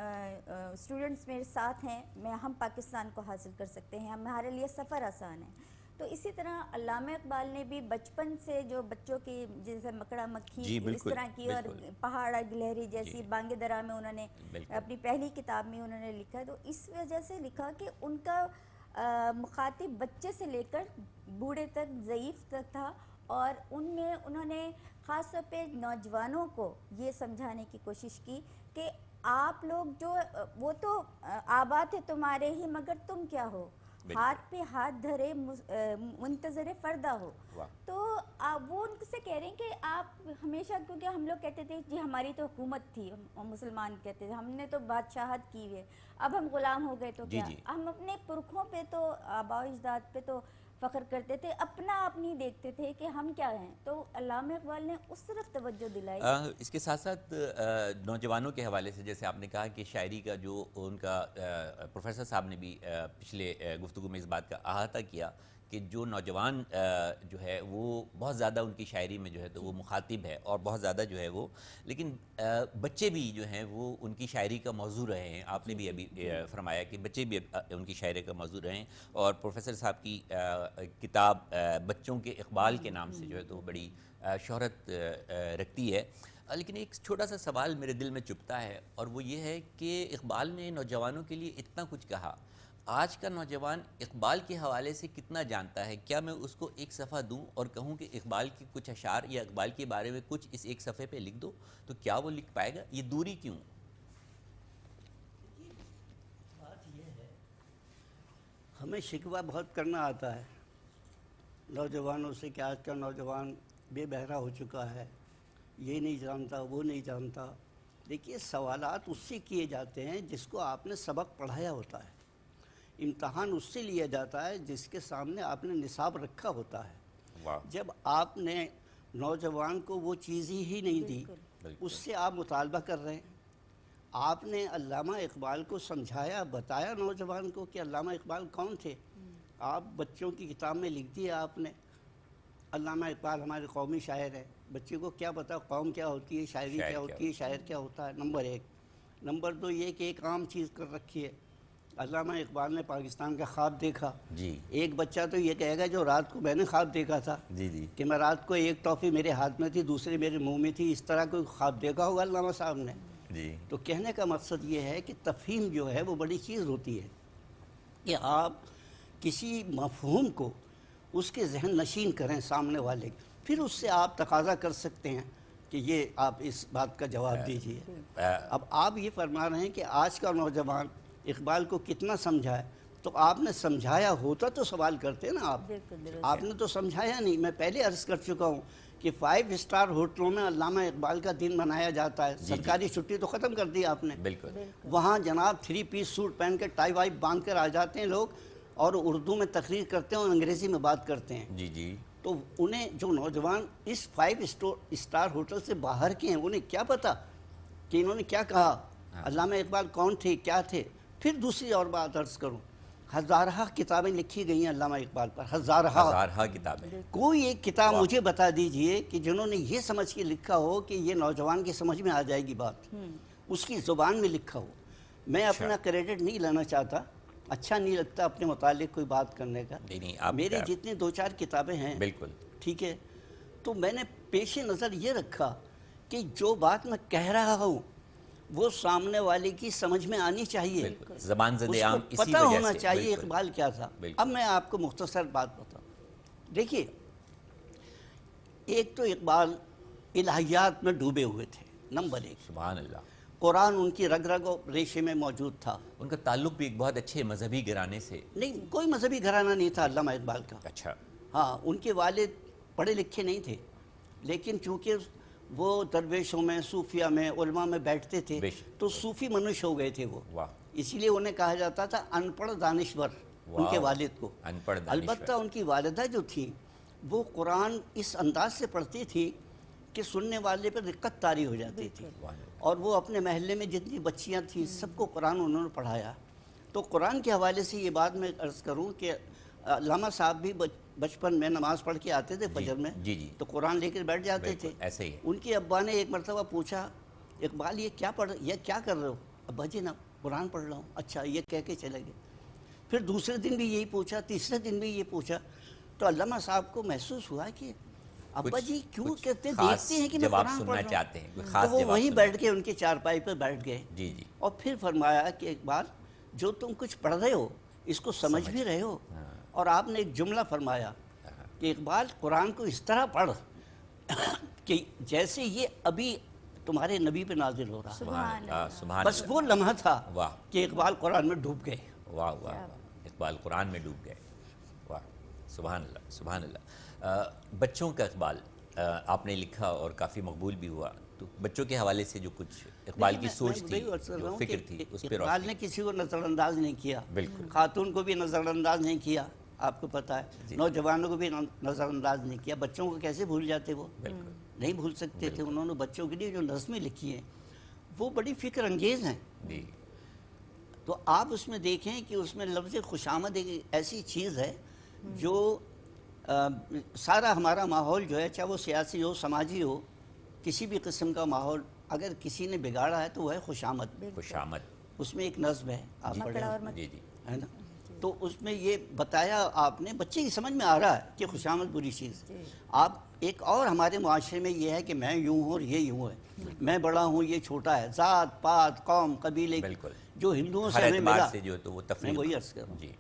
اسٹوڈنٹس میرے ساتھ ہیں، ہم پاکستان کو حاصل کر سکتے ہیں، ہمارے لیے سفر آسان ہے۔ تو اسی طرح علامہ اقبال نے بھی بچپن سے جو بچوں کی جیسے مکڑا مکھی جی اس بالکل، طرح کی، اور بالکل، پہاڑ گلہری جیسی جی، بانگ درا میں انہوں نے بالکل، اپنی پہلی کتاب میں انہوں نے لکھا، تو اس وجہ سے لکھا کہ ان کا مخاطب بچے سے لے کر بوڑھے تک، ضعیف تک تھا، اور ان میں انہوں نے خاص طور پہ نوجوانوں کو یہ سمجھانے کی کوشش کی کہ آپ لوگ جو وہ تو آباد ہے تمہارے ہی، مگر تم کیا ہو، ہاتھ پہ ہاتھ دھرے منتظر فردہ ہو۔ واہ، تو وہ ان سے کہہ رہے ہیں کہ آپ ہمیشہ، کیونکہ ہم لوگ کہتے تھے جی ہماری تو حکومت تھی، ہم مسلمان کہتے تھے، ہم نے تو بادشاہت کی ہوئے، اب ہم غلام ہو گئے تو جی کیا، جی، ہم اپنے پرکھوں پہ تو، آباء و اجداد پہ تو فخر کرتے تھے، اپنا آپ نہیں دیکھتے تھے کہ ہم کیا ہیں۔ تو علامہ اقبال نے اس طرف توجہ دلائی۔ اس کے ساتھ ساتھ نوجوانوں کے حوالے سے جیسے آپ نے کہا کہ شاعری کا جو ان کا پروفیسر صاحب نے بھی پچھلے گفتگو میں اس بات کا احاطہ کیا کہ جو نوجوان جو ہے وہ بہت زیادہ ان کی شاعری میں جو ہے تو وہ مخاطب ہے اور بہت زیادہ جو ہے وہ، لیکن بچے بھی جو ہیں وہ ان کی شاعری کا موضوع رہے ہیں. آپ نے بھی ابھی فرمایا کہ بچے بھی ان کی شاعری کا موضوع رہے ہیں، اور پروفیسر صاحب کی کتاب بچوں کے اقبال کے نام سے جو ہے تو وہ بڑی شہرت رکھتی ہے. لیکن ایک چھوٹا سا سوال میرے دل میں چپتا ہے، اور وہ یہ ہے کہ اقبال نے نوجوانوں کے لیے اتنا کچھ کہا، آج کا نوجوان اقبال کے حوالے سے کتنا جانتا ہے؟ کیا میں اس کو ایک صفحہ دوں اور کہوں کہ اقبال کے کچھ اشعار یا اقبال کے بارے میں کچھ اس ایک صفحے پہ لکھ دو، تو کیا وہ لکھ پائے گا؟ یہ دوری کیوں؟ بات یہ ہے، ہمیں شکوہ بہت کرنا آتا ہے نوجوانوں سے کہ آج کا نوجوان بے بہرا ہو چکا ہے، یہ نہیں جانتا وہ نہیں جانتا. دیکھیے سوالات اس سے کیے جاتے ہیں جس کو آپ نے سبق پڑھایا ہوتا ہے، امتحان اس سے لیا جاتا ہے جس کے سامنے آپ نے نصاب رکھا ہوتا ہے. جب آپ نے نوجوان کو وہ چیز ہی نہیں دی، اس سے آپ مطالبہ کر رہے ہیں. آپ نے علامہ اقبال کو سمجھایا، بتایا نوجوان کو کہ علامہ اقبال کون تھے. آپ بچوں کی کتاب میں لکھ دیا آپ نے علامہ اقبال ہمارے قومی شاعر ہیں. بچے کو کیا پتا قوم کیا ہوتی ہے، شاعری کیا ہوتی ہے، شاعر کیا ہوتا ہے. نمبر ایک. نمبر دو یہ کہ ایک عام چیز کر رکھی ہے، علامہ اقبال نے پاکستان کا خواب دیکھا. جی ایک بچہ تو یہ کہے گا جو رات کو میں نے خواب دیکھا تھا جی کہ میں رات کو ایک ٹافی میرے ہاتھ میں تھی دوسری میرے منہ میں تھی، اس طرح کوئی خواب دیکھا ہوگا علامہ صاحب نے. جی تو کہنے کا مقصد یہ ہے کہ تفہیم جو ہے وہ بڑی چیز ہوتی ہے کہ آپ کسی مفہوم کو اس کے ذہن نشین کریں سامنے والے، پھر اس سے آپ تقاضا کر سکتے ہیں کہ یہ آپ اس بات کا جواب دیجئے. اب آپ یہ فرما رہے ہیں کہ آج کا نوجوان اقبال کو کتنا سمجھائے، تو آپ نے سمجھایا ہوتا تو سوال کرتے نا. آپ نے تو سمجھایا نہیں. میں پہلے عرض کر چکا ہوں کہ 5 اسٹار ہوٹلوں میں علامہ اقبال کا دن منایا جاتا ہے. سرکاری چھٹی تو ختم کر دی آپ نے. بالکل. وہاں جناب 3 پیس سوٹ پہن کے ٹائی وائی باندھ کر آ جاتے ہیں لوگ، اور اردو میں تقریر کرتے ہیں اور انگریزی میں بات کرتے ہیں. جی جی تو انہیں جو نوجوان اس 5 اسٹار ہوٹل سے باہر کے ہیں انہیں کیا پتا کہ انہوں نے کیا کہا، علامہ اقبال کون تھے، کیا تھے. پھر دوسری اور بات عرض کروں، ہزارہ کتابیں لکھی گئی ہیں علامہ اقبال پر، ہزارہ کتابیں. کوئی ایک کتاب مجھے بتا دیجئے کہ جنہوں نے یہ سمجھ کے لکھا ہو کہ یہ نوجوان کی سمجھ میں آ جائے گی بات، اس کی زبان میں لکھا ہو. میں اپنا کریڈٹ نہیں لینا چاہتا، اچھا نہیں لگتا اپنے متعلق کوئی بات کرنے کا. میرے جتنے 2-4 کتابیں ہیں بالکل ٹھیک ہے، تو میں نے پیش نظر یہ رکھا کہ جو بات میں کہہ رہا ہوں وہ سامنے والے کی سمجھ میں آنی چاہیے، زبان زد عام اس کو اسی پتہ وجہ ہونا سے. چاہیے اقبال کیا تھا. اب میں آپ کو مختصر بات بتاؤں. دیکھیے ایک تو اقبال الہیات میں ڈوبے ہوئے تھے، نمبر 1. سبحان اللہ. قرآن ان کی رگ رگ و ریشے میں موجود تھا. ان کا تعلق بھی ایک بہت اچھے مذہبی گھرانے سے. نہیں کوئی مذہبی گھرانہ نہیں تھا علامہ اقبال کا. اچھا. ہاں ان کے والد پڑھے لکھے نہیں تھے، لیکن چونکہ وہ درویشوں میں صوفیہ میں علماء میں بیٹھتے تھے تو صوفی منش ہو گئے تھے وہ. اسی لیے انہیں کہا جاتا تھا ان پڑھ دانشور ان کے والد کو. البتہ ان کی والدہ جو تھی وہ قرآن اس انداز سے پڑھتی تھی کہ سننے والے پر رقت طاری ہو جاتی تھی. اور وہ اپنے محلے میں جتنی بچیاں تھیں سب کو قرآن انہوں نے پڑھایا. تو قرآن کے حوالے سے یہ بات میں عرض کروں کہ علامہ صاحب بھی بچپن میں نماز پڑھ کے آتے تھے فجر میں تو قرآن لے کر بیٹھ جاتے تھے. ایسے ہی ان کے ابا نے ایک مرتبہ پوچھا اقبال یہ کیا کر رہے ہو؟ ابا جی نا قرآن پڑھ رہا ہوں. اچھا یہ کہہ کے چلے گئے. پھر دوسرے دن بھی یہی پوچھا، تیسرے دن بھی یہ پوچھا. تو علامہ صاحب کو محسوس ہوا کہ ابا جی کیوں کہتے دیکھتے ہیں کہ میں قرآن پڑھ رہا ہوں. تو وہ وہیں بیٹھ کے ان کے چارپائی پہ بیٹھ گئے. اور پھر فرمایا کہ اقبال جو تم کچھ پڑھ رہے ہو اس کو سمجھ بھی رہے ہو. اور آپ نے ایک جملہ فرمایا کہ اقبال قرآن کو اس طرح پڑھ کہ جیسے یہ ابھی تمہارے نبی پہ نازل ہو رہا. بس وہ لمحہ تھا کہ اقبال قرآن میں ڈوب گئے. واہ واہ، اقبال قرآن میں ڈوب گئے. واہ سبحان اللہ سبحان اللہ. بچوں کا اقبال آپ نے لکھا اور کافی مقبول بھی ہوا، تو بچوں کے حوالے سے جو کچھ اقبال کی سوچ تھی، جو فکر تھی، اس پہ اقبال نے کسی کو نظر انداز نہیں کیا. بالکل. خاتون کو بھی نظر انداز نہیں کیا، آپ کو پتہ ہے. نوجوانوں کو بھی نظر انداز نہیں کیا. بچوں کو کیسے بھول جاتے وہ؟ نہیں بھول سکتے تھے. انہوں نے بچوں کے لیے جو نظمیں لکھی ہیں وہ بڑی فکر انگیز ہیں. تو آپ اس میں دیکھیں کہ اس میں لفظ خوشامد ایک ایسی چیز ہے جو سارا ہمارا ماحول جو ہے، چاہے وہ سیاسی ہو، سماجی ہو، کسی بھی قسم کا ماحول اگر کسی نے بگاڑا ہے تو وہ ہے خوشامد. خوشامد. اس میں ایک نظم ہے، آپ مکڑا اور جی جی. ہے نا. تو اس میں یہ بتایا آپ نے، بچے کی سمجھ میں آ رہا ہے کہ خوشامد بری چیز. آپ ایک اور ہمارے معاشرے میں یہ ہے کہ میں یوں ہوں اور یہ یوں ہے، میں بڑا ہوں یہ چھوٹا ہے، ذات پات قوم قبیلے بالکل. جو ہندوؤں سے ہر ہمیں اعتبار ملا. سے جو تو وہ میں تفریق. وہی عرض کر رہا ہوں جی.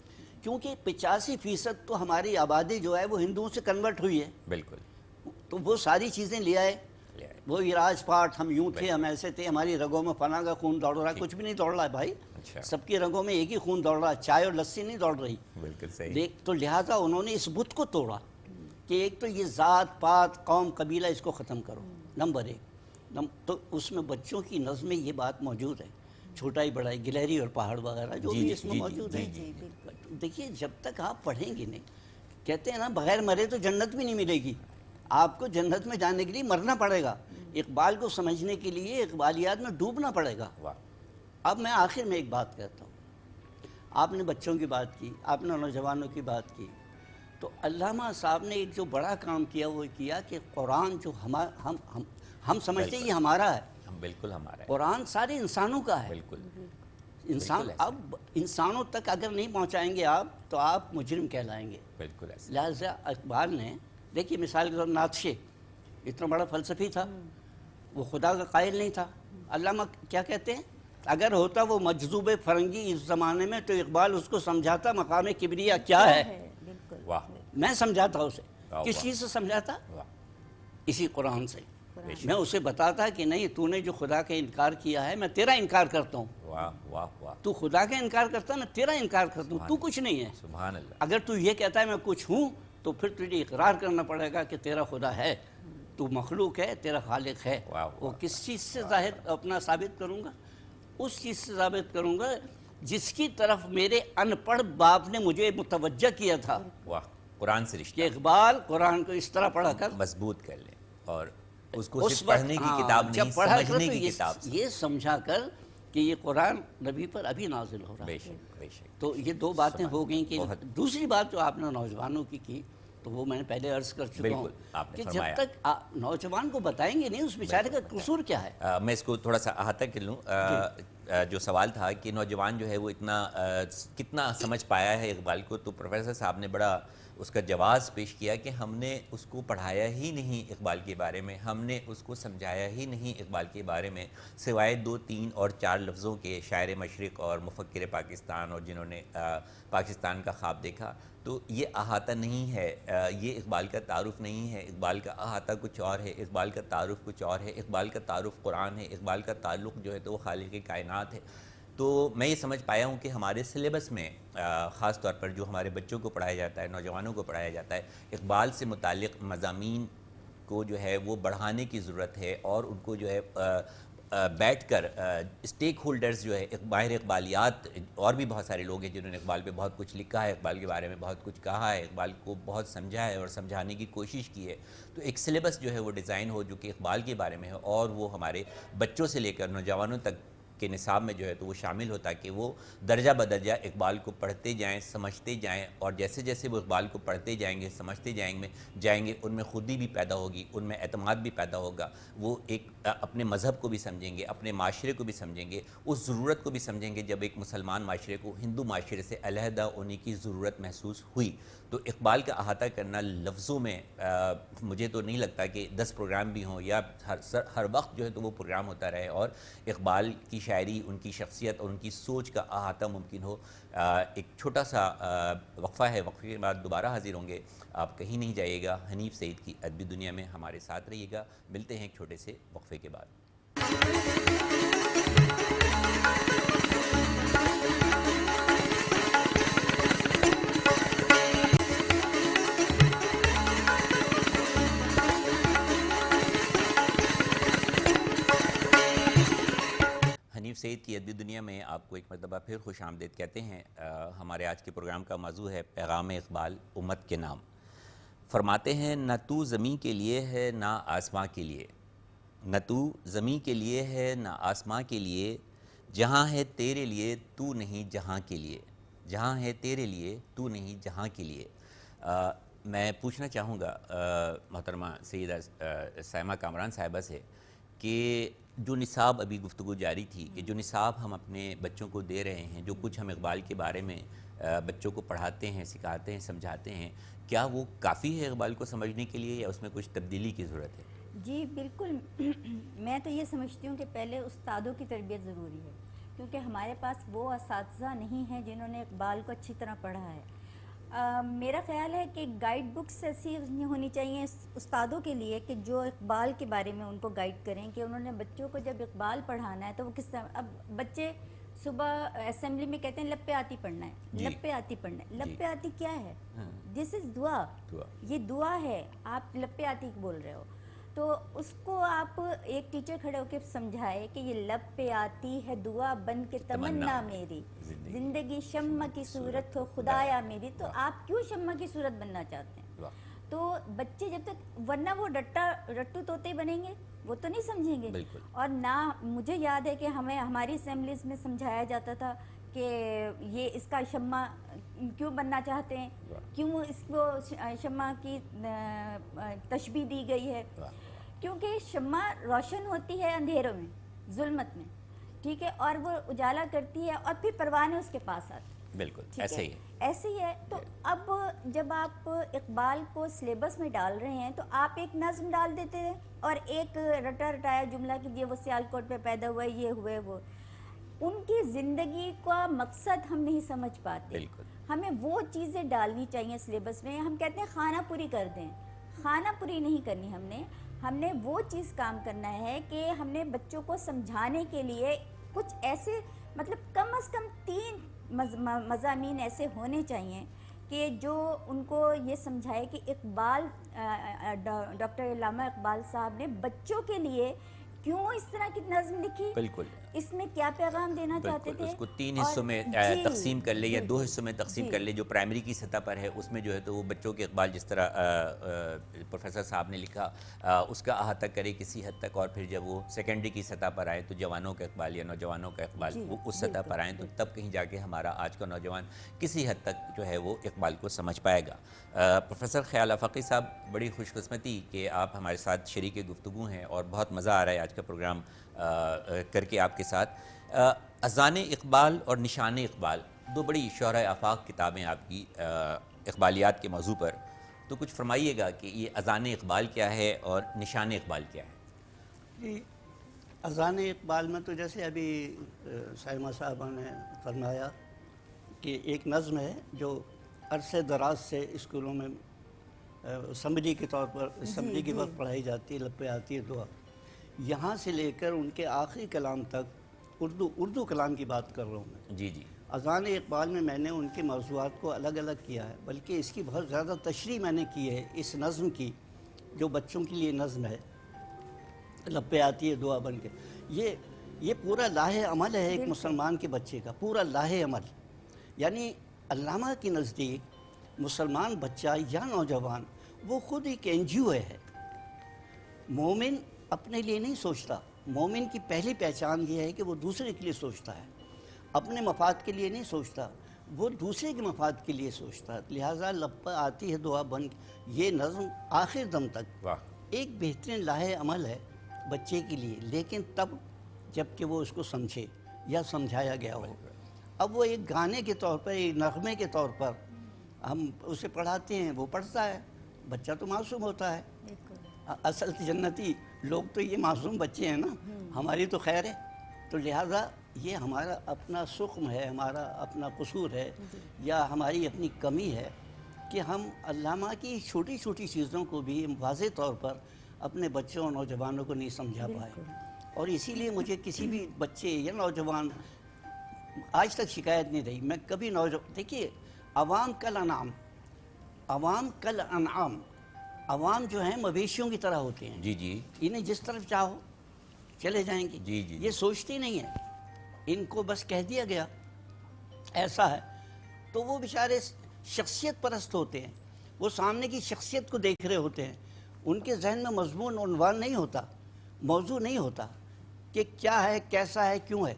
کیونکہ 85% تو ہماری آبادی جو ہے وہ ہندوؤں سے کنورٹ ہوئی ہے. بالکل. تو وہ ساری چیزیں لے آئے. لے آئے. وہ راج پاٹ، ہم یوں تھے، ہم ایسے تھے، ہماری رگوں میں فلاں کا خون دوڑ رہا ہے. ٹھیک. کچھ بھی نہیں دوڑ رہا ہے بھائی. اچھا. سب کی رگوں میں ایک ہی خون دوڑ رہا ہے، چائے اور لسی نہیں دوڑ رہی. بالکل صحیح. تو لہٰذا انہوں نے اس بت کو توڑا کہ ایک تو یہ ذات پات قوم قبیلہ اس کو ختم کرو، نمبر ایک. تو اس میں بچوں کی نظم میں یہ بات موجود ہے، چھوٹائی بڑائی گلہری اور پہاڑ وغیرہ جو بھی اس میں موجود ہے. دیکھیے جب تک آپ پڑھیں گے نہیں، کہتے ہیں نا بغیر مرے تو جنت بھی نہیں ملے گی. آپ کو جنت میں جانے کے لیے مرنا پڑے گا. اقبال کو سمجھنے کے لیے اقبالیات میں ڈوبنا پڑے گا. واہ. اب میں آخر میں ایک بات کہتا ہوں. آپ نے بچوں کی بات کی، آپ نے نوجوانوں کی بات کی، تو علامہ صاحب نے ایک جو بڑا کام کیا وہ کیا کہ قرآن جو ہم سمجھتے ہیں یہ ہمارا ہے. ہم بالکل ہمارا ہے. قرآن سارے انسانوں کا ہے. بالکل. انسان اب انسانوں تک اگر نہیں پہنچائیں گے آپ تو آپ مجرم کہلائیں گے. بالکل ایسا. لہٰذا اقبال نے، دیکھیے مثال کے طور پر نعت اتنا بڑا فلسفی تھا، وہ خدا کا قائل نہیں تھا. علامہ کیا کہتے ہیں، اگر ہوتا وہ مجذوب فرنگی اس زمانے میں تو اقبال اس کو سمجھاتا مقام کبریا کیا ہے. واہ. میں سمجھاتا اسے. واہ. کس چیز سے سمجھاتا؟ واہ. اسی قرآن سے. میں اسے بتاتا کہ نہیں، تو نے جو خدا کا انکار کیا ہے میں تیرا انکار کرتا ہوں. واہ واہ واہ. تو خدا کا انکار کرتا ہے، میں تیرا انکار کرتا ہوں. تو کچھ نہیں ہے. سبحان اللہ. اگر تو یہ کہتا ہے میں کچھ ہوں تو پھر تجھے اقرار کرنا پڑے گا کہ تیرا خدا ہے، تو مخلوق ہے، تیرا خالق ہے. وہ کس چیز سے ظاہر اپنا ثابت کروں گا؟ اس چیز سے ثابت کروں گا جس کی طرف میرے ان پڑھ باپ نے مجھے متوجہ کیا تھا. واہ. قرآن سے رشتہ کہ اقبال قرآن کو اس طرح پڑھا کر مضبوط کر لیں، اور اس کو اس صرف پڑھنے کی کتاب نہیں، سمجھنے کی کتاب. یہ سمجھا کر کہ یہ قرآن نبی پر ابھی نازل ہو رہا ہے. بے شک بے شک. تو یہ دو باتیں ہو گئیں. کہ دوسری بات جو آپ نے نوجوانوں کی تو وہ میں نے پہلے عرض کر چکا ہوں کہ جب تک نوجوان کو بتائیں گے نہیں اس بیچارے کا قصور کیا ہے. میں اس کو تھوڑا سا احاطہ کر لوں. جو سوال تھا کہ نوجوان جو ہے وہ کتنا سمجھ پایا ہے اقبال کو، تو پروفیسر صاحب نے بڑا اس کا جواز پیش کیا کہ ہم نے اس کو پڑھایا ہی نہیں اقبال کے بارے میں، ہم نے اس کو سمجھایا ہی نہیں اقبال کے بارے میں، سوائے 2 3 اور 4 لفظوں کے، شاعر مشرق اور مفکر پاکستان اور جنہوں نے پاکستان کا خواب دیکھا. تو یہ احاطہ نہیں ہے، یہ اقبال کا تعارف نہیں ہے. اقبال کا احاطہ کچھ اور ہے، اقبال کا تعارف کچھ اور ہے. اقبال کا تعارف قرآن ہے، اقبال کا تعلق جو ہے تو وہ خالق کائنات ہے. تو میں یہ سمجھ پایا ہوں کہ ہمارے سلیبس میں خاص طور پر جو ہمارے بچوں کو پڑھایا جاتا ہے، نوجوانوں کو پڑھایا جاتا ہے، اقبال سے متعلق مضامین کو جو ہے وہ بڑھانے کی ضرورت ہے، اور ان کو جو ہے بیٹھ کر اسٹیک ہولڈرز جو ہے ماہر اقبالیات اور بھی بہت سارے لوگ ہیں جنہوں نے اقبال پہ بہت کچھ لکھا ہے، اقبال کے بارے میں بہت کچھ کہا ہے، اقبال کو بہت سمجھا ہے اور سمجھانے کی کوشش کی ہے. تو ایک سلیبس جو ہے وہ ڈیزائن ہو جو کہ اقبال کے بارے میں ہے، اور وہ ہمارے بچوں سے لے کر نوجوانوں تک کے نصاب میں جو ہے تو وہ شامل ہوتا کہ وہ درجہ بدرجہ اقبال کو پڑھتے جائیں، سمجھتے جائیں، اور جیسے جیسے وہ اقبال کو پڑھتے جائیں گے، سمجھتے جائیں گے ان میں خودی بھی پیدا ہوگی، ان میں اعتماد بھی پیدا ہوگا. وہ ایک اپنے مذہب کو بھی سمجھیں گے، اپنے معاشرے کو بھی سمجھیں گے، اس ضرورت کو بھی سمجھیں گے جب ایک مسلمان معاشرے کو ہندو معاشرے سے علیحدہ ہونے کی ضرورت محسوس ہوئی. تو اقبال کا احاطہ کرنا لفظوں میں مجھے تو نہیں لگتا کہ 10 پروگرام بھی ہوں یا ہر وقت جو ہے تو وہ پروگرام ہوتا رہے اور اقبال کی شاعری، ان کی شخصیت اور ان کی سوچ کا احاطہ ممکن ہو. ایک چھوٹا سا وقفہ ہے، وقفے کے بعد دوبارہ حاضر ہوں گے. آپ کہیں نہیں جائیے گا، حنیف سعید کی ادبی دنیا میں ہمارے ساتھ رہیے گا. ملتے ہیں ایک چھوٹے سے وقفے کے بعد. حنیف سعید کی ادبی دنیا میں آپ کو ایک مرتبہ پھر خوش آمدید کہتے ہیں. ہمارے آج کے پروگرام کا موضوع ہے پیغام اقبال امت کے نام. فرماتے ہیں نہ تو زمین کے لیے ہے نہ آسماں کے لیے، نہ تو زمین کے لیے ہے نہ آسماں کے لیے، جہاں ہے تیرے لیے تو نہیں جہاں کے لیے، جہاں ہے تیرے لیے تو نہیں جہاں کے لیے. میں پوچھنا چاہوں گا محترمہ سیدہ سائمہ کامران صاحبہ سے کہ جو نصاب ابھی گفتگو جاری تھی کہ جو نصاب ہم اپنے بچوں کو دے رہے ہیں، جو کچھ ہم اقبال کے بارے میں بچوں کو پڑھاتے ہیں، سکھاتے ہیں، سمجھاتے ہیں، کیا وہ کافی ہے اقبال کو سمجھنے کے لیے یا اس میں کچھ تبدیلی کی ضرورت ہے؟ جی بالکل، میں تو یہ سمجھتی ہوں کہ پہلے استادوں کی تربیت ضروری ہے، کیونکہ ہمارے پاس وہ اساتذہ نہیں ہیں جنہوں نے اقبال کو اچھی طرح پڑھا ہے۔ میرا خیال ہے کہ گائیڈ بکس ایسی ہونی چاہیے استادوں کے لیے کہ جو اقبال کے بارے میں ان کو گائیڈ کریں، کہ انہوں نے بچوں کو جب اقبال پڑھانا ہے تو وہ کس طرح، اب بچے صبح اسمبلی میں کہتے ہیں لب پہ آتی پڑھنا ہے، لب پہ آتی پڑھنا ہے، لب پہ آتی کیا ہے؟ دس از دعا، یہ دعا ہے، آپ لب پہ آتی بول رہے ہو، تو اس کو آپ ایک ٹیچر کھڑے ہو کے سمجھائے کہ یہ لب پہ آتی ہے دعا بن کے تمنا میری، زندگی شمع کی صورت ہو خدایا میری، تو آپ کیوں شمع کی صورت بننا چاہتے ہیں؟ تو بچے جب تک، ورنہ وہ رٹو طوطے بنیں گے، وہ تو نہیں سمجھیں گے۔ اور نہ مجھے یاد ہے کہ ہمیں ہماری اسمبلیز میں سمجھایا جاتا تھا کہ یہ اس کا شمع کیوں بننا چاہتے ہیں، کیوں اس کو شمع کی تشبیہ دی گئی ہے، کیونکہ شمع روشن ہوتی ہے اندھیروں میں، ظلمت میں، ٹھیک ہے، اور وہ اجالا کرتی ہے اور پھر پروانے اس کے پاس آتے ہیں۔ بالکل ایسے ہی ہے، ایسے ہی ہے۔ تو اب جب آپ اقبال کو سلیبس میں ڈال رہے ہیں تو آپ ایک نظم ڈال دیتے ہیں اور ایک رٹا رٹایا جملہ کہ یہ وہ سیالکوٹ پہ پیدا ہوئے، یہ ہوئے وہ، ان کی زندگی کا مقصد ہم نہیں سمجھ پاتے۔ ہمیں وہ چیزیں ڈالنی چاہیے سلیبس میں، ہم کہتے ہیں خانہ پوری کر دیں، خانہ پوری نہیں کرنی، ہم نے وہ چیز کام کرنا ہے کہ ہم نے بچوں کو سمجھانے کے لیے کچھ ایسے، مطلب کم از کم 3 مضامین ایسے ہونے چاہیے کہ جو ان کو یہ سمجھائے کہ اقبال، ڈاکٹر علامہ اقبال صاحب نے بچوں کے لیے کیوں اس طرح کی نظم لکھی، بالکل اس میں کیا پیغام دینا چاہتے تھے، اس کو 3 حصوں میں تقسیم کر لے یا 2 حصوں میں تقسیم کر لے۔ جو پرائمری کی سطح پر ہے اس میں جو ہے تو وہ بچوں کے اقبال جس طرح پروفیسر صاحب نے لکھا اس کا احاطہ کرے کسی حد تک، اور پھر جب وہ سیکنڈری کی سطح پر آئے تو جوانوں کا اقبال یا نوجوانوں کا اقبال وہ اس سطح پر آئیں، تو تب کہیں جا کے ہمارا آج کا نوجوان کسی حد تک جو ہے وہ اقبال کو سمجھ پائے گا۔ پروفیسر خیال آفاقی صاحب، بڑی خوش قسمتی کہ آپ ہمارے ساتھ شریک گفتگو ہیں اور بہت مزہ آ رہا ہے آج کا پروگرام کر کے آپ کے ساتھ۔ اذان اقبال اور نشان اقبال، 2 بڑی شہرۂ آفاق کتابیں آپ کی اقبالیات کے موضوع پر، تو کچھ فرمائیے گا کہ یہ اذان اقبال کیا ہے اور نشان اقبال کیا ہے؟ جی، اذان اقبال میں تو جیسے ابھی سائمہ صاحبہ نے فرمایا کہ ایک نظم ہے جو عرصے دراز سے اسکولوں میں اسمبلی کے طور پر، اسمبلی کے وقت پڑھائی جاتی ہے، لب پہ آتی ہے دعا، یہاں سے لے کر ان کے آخری کلام تک اردو کلام کی بات کر رہا ہوں میں۔ جی جی، اذان اقبال میں نے ان کے موضوعات کو الگ الگ کیا ہے، بلکہ اس کی بہت زیادہ تشریح میں نے کی ہے اس نظم کی جو بچوں کے لیے نظم ہے، لب پہ آتی ہے دعا بن کے۔ یہ پورا لاہ عمل ہے ایک مسلمان کے بچے کا، پورا لاہ عمل، یعنی علامہ کے نزدیک مسلمان بچہ یا نوجوان وہ خود ایک NGO ہے۔ مومن اپنے لیے نہیں سوچتا، مومن کی پہلی پہچان یہ ہے کہ وہ دوسرے کے لیے سوچتا ہے، اپنے مفاد کے لیے نہیں سوچتا، وہ دوسرے کے مفاد کے لیے سوچتا ہے۔ لہٰذا لب پہ آتی ہے دعا بن، یہ نظم آخر دم تک ایک بہترین لاہ عمل ہے بچے کے لیے، لیکن تب جب کہ وہ اس کو سمجھے یا سمجھایا گیا ہو۔ اب وہ ایک گانے کے طور پر، ایک نغمے کے طور پر ہم اسے پڑھاتے ہیں، وہ پڑھتا ہے، بچہ تو معصوم ہوتا ہے، اصل جنتی لوگ تو یہ معصوم بچے ہیں نا، ہماری تو خیر ہے، تو لہٰذا یہ ہمارا اپنا سقم ہے، ہمارا اپنا قصور ہے یا ہماری اپنی کمی ہے کہ ہم علامہ کی چھوٹی چھوٹی چیزوں کو بھی واضح طور پر اپنے بچوں اور نوجوانوں کو نہیں سمجھا پائے۔ اور اسی لیے مجھے کسی بھی بچے یا نوجوان آج تک شکایت نہیں رہی، میں کبھی دیکھیے، عوام کل انعام، عوام کل انعام، عوام جو ہیں مویشیوں کی طرح ہوتے ہیں، جی جی، انہیں جس طرف چاہو چلے جائیں گے، جی جی، یہ سوچتے نہیں ہیں، ان کو بس کہہ دیا گیا ایسا ہے، تو وہ بیچارے شخصیت پرست ہوتے ہیں، وہ سامنے کی شخصیت کو دیکھ رہے ہوتے ہیں، ان کے ذہن میں مضمون عنوان نہیں ہوتا، موضوع نہیں ہوتا کہ کیا ہے، کیسا ہے، کیوں ہے،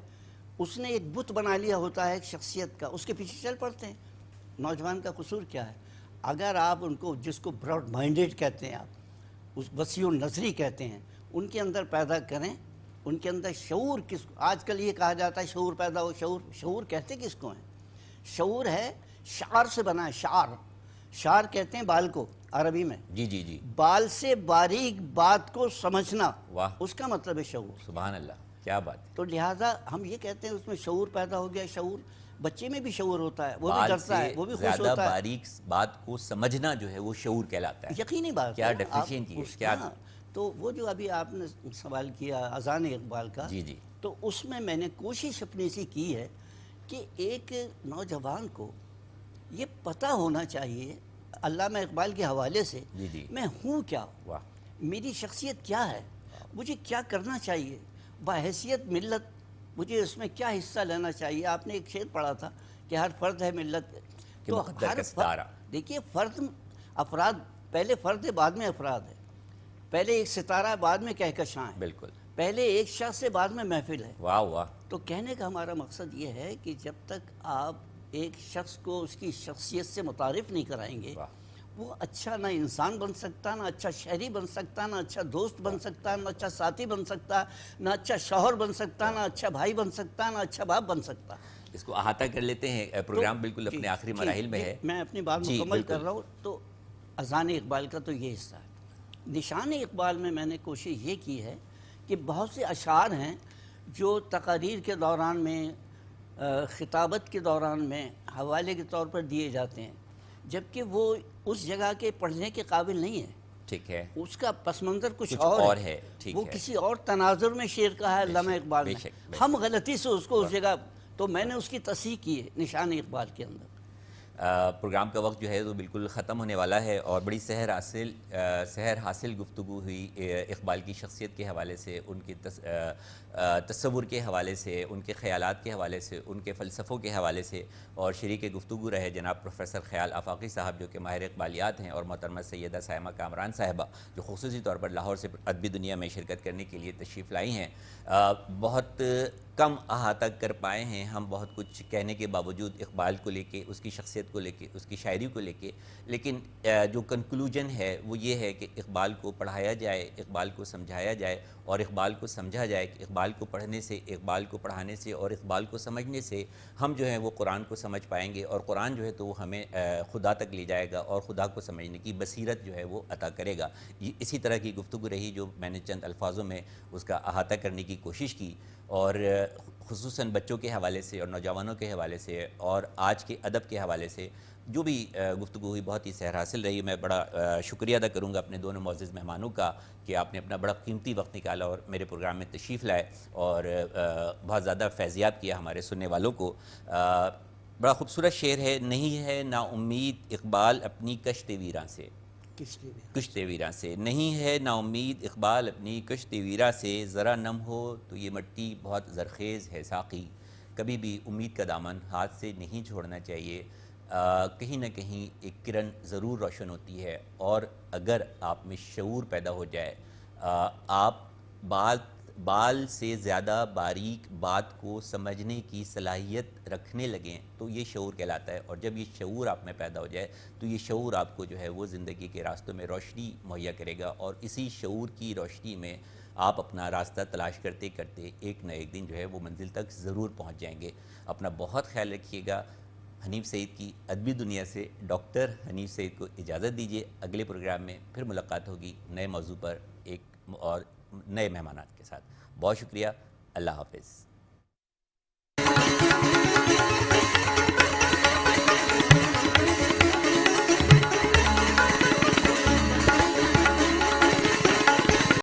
اس نے ایک بت بنا لیا ہوتا ہے ایک شخصیت کا، اس کے پیچھے چل پڑتے ہیں۔ نوجوان کا قصور کیا ہے؟ اگر آپ ان کو، جس کو براڈ مائنڈیڈ کہتے ہیں آپ، اس وسیع النظری کہتے ہیں، ان کے اندر پیدا کریں، ان کے اندر شعور آج کل یہ کہا جاتا ہے شعور پیدا ہو، شعور کہتے کس کو ہیں؟ شعور ہے شعر سے بنا ہے، شعر کہتے ہیں بال کو عربی میں، جی جی جی، بال سے باریک بات کو سمجھنا، واہ، اس کا مطلب ہے شعور۔ سبحان اللہ، کیا بات ہے۔ تو لہٰذا ہم یہ کہتے ہیں اس میں شعور پیدا ہو گیا۔ شعور بچے میں بھی شعور ہوتا ہے، وہ بھی بال ڈرتا ہے، سے وہ بھی خوش زیادہ ہوتا ہے۔ باریک بات کو سمجھنا جو ہے وہ شعور کہلاتا ہے۔ یقینی بات کیا ہے۔ ڈیفینیشن ہے، کیا تو وہ جو ابھی آپ نے سوال کیا اذان اقبال کا، جی جی، تو اس میں نے کوشش اپنی سی کی ہے کہ ایک نوجوان کو یہ پتہ ہونا چاہیے علامہ اقبال کے حوالے سے، جی جی، میں ہوں کیا، واہ، میری شخصیت کیا ہے، مجھے کیا کرنا چاہیے، بحیثیت ملت مجھے اس میں کیا حصہ لینا چاہیے۔ آپ نے ایک شعر پڑھا تھا کہ ہر فرد ہے ملت، کہ مقدر کا ستارہ۔ دیکھیے فرد، افراد، پہلے فرد ہے بعد میں افراد ہے، پہلے ایک ستارہ ہے بعد میں کہکشاں ہے، بالکل، پہلے ایک شخص ہے بعد میں محفل ہے۔ واہ واہ، تو کہنے کا ہمارا مقصد یہ ہے کہ جب تک آپ ایک شخص کو اس کی شخصیت سے متعارف نہیں کرائیں گے، واہ، وہ اچھا نہ انسان بن سکتا، نہ اچھا شہری بن سکتا، نہ اچھا دوست بن سکتا، نہ اچھا ساتھی بن سکتا، نہ اچھا شوہر بن سکتا، نہ اچھا بھائی بن سکتا، نہ اچھا باپ بن سکتا۔ اس کو احاطہ کر لیتے ہیں، پروگرام بالکل اپنے آخری مراحل میں ہے۔ میں اپنی بات جی، مکمل بالکل۔ کر رہا ہوں۔ تو اذان اقبال کا تو یہ حصہ ہے۔ نشان اقبال میں نے کوشش یہ کی ہے کہ بہت سے اشعار ہیں جو تقاریر کے دوران میں، خطابت کے دوران میں حوالے کے طور پر دیے جاتے ہیں، جبکہ وہ اس جگہ کے پڑھنے کے قابل نہیں ہے۔ ٹھیک ہے، اس کا پس منظر کچھ اور اور ہے، ٹھیک وہ ہے، کسی اور تناظر میں شعر کہا ہے علامہ اقبال بے نے، شک، بے ہم غلطی سے اس کو اس جگہ، تو میں نے اس کی تصحیح کی ہے نشان اقبال کے اندر۔ پروگرام کا وقت جو ہے وہ بالکل ختم ہونے والا ہے، اور بڑی سحر حاصل گفتگو ہوئی اقبال کی شخصیت کے حوالے سے، ان کے تصور کے حوالے سے، ان کے خیالات کے حوالے سے، ان کے فلسفوں کے حوالے سے، اور شریک گفتگو رہے جناب پروفیسر خیال آفاقی صاحب جو کہ ماہر اقبالیات ہیں، اور محترمہ سیدہ سائمہ کامران صاحبہ جو خصوصی طور پر لاہور سے ادبی دنیا میں شرکت کرنے کے لیے تشریف لائی ہیں۔ بہت کم احاطہ کر پائے ہیں ہم بہت کچھ کہنے کے باوجود اقبال کو لے کے، اس کی شخصیت کو لے کے، اس کی شاعری کو لے کے، لیکن جو کنکلوژن ہے وہ یہ ہے کہ اقبال کو پڑھایا جائے، اقبال کو سمجھایا جائے، اور اقبال کو سمجھا جائے کہ اقبال کو پڑھنے سے، اقبال کو پڑھانے سے، اور اقبال کو سمجھنے سے ہم جو ہیں وہ قرآن کو سمجھ پائیں گے، اور قرآن جو ہے تو وہ ہمیں خدا تک لے جائے گا، اور خدا کو سمجھنے کی بصیرت جو ہے وہ عطا کرے گا۔ یہ اسی طرح کی گفتگو رہی جو میں نے چند الفاظوں میں اس کا احاطہ کرنے کی کوشش کی، اور خصوصاً بچوں کے حوالے سے اور نوجوانوں کے حوالے سے اور آج کے ادب کے حوالے سے جو بھی گفتگو ہوئی بہت ہی سحر حاصل رہی۔ میں بڑا شکریہ ادا کروں گا اپنے دونوں معزز مہمانوں کا کہ آپ نے اپنا بڑا قیمتی وقت نکالا اور میرے پروگرام میں تشریف لائے، اور بہت زیادہ فیضیاب کیا ہمارے سننے والوں کو۔ بڑا خوبصورت شعر ہے، نہیں ہے نا امید اقبال اپنی کشت ویراں سے، کشت ویراں سے، نہیں ہے نا امید اقبال اپنی کشت ویراں سے، ذرا نم ہو تو یہ مٹی بہت زرخیز ہے ساقی، کبھی بھی امید کا دامن ہاتھ سے نہیں چھوڑنا چاہیے۔ کہیں نہ کہیں ایک کرن ضرور روشن ہوتی ہے، اور اگر آپ میں شعور پیدا ہو جائے، آپ بال سے زیادہ باریک بات کو سمجھنے کی صلاحیت رکھنے لگیں تو یہ شعور کہلاتا ہے، اور جب یہ شعور آپ میں پیدا ہو جائے تو یہ شعور آپ کو جو ہے وہ زندگی کے راستوں میں روشنی مہیا کرے گا، اور اسی شعور کی روشنی میں آپ اپنا راستہ تلاش کرتے کرتے ایک نہ ایک دن جو ہے وہ منزل تک ضرور پہنچ جائیں گے۔ اپنا بہت خیال رکھیے گا۔ حنیف سعید کی ادبی دنیا سے ڈاکٹر حنیف سعید کو اجازت دیجیے، اگلے پروگرام میں پھر ملاقات ہوگی نئے موضوع پر ایک اور نئے مہمانات کے ساتھ۔ بہت شکریہ، اللہ حافظ۔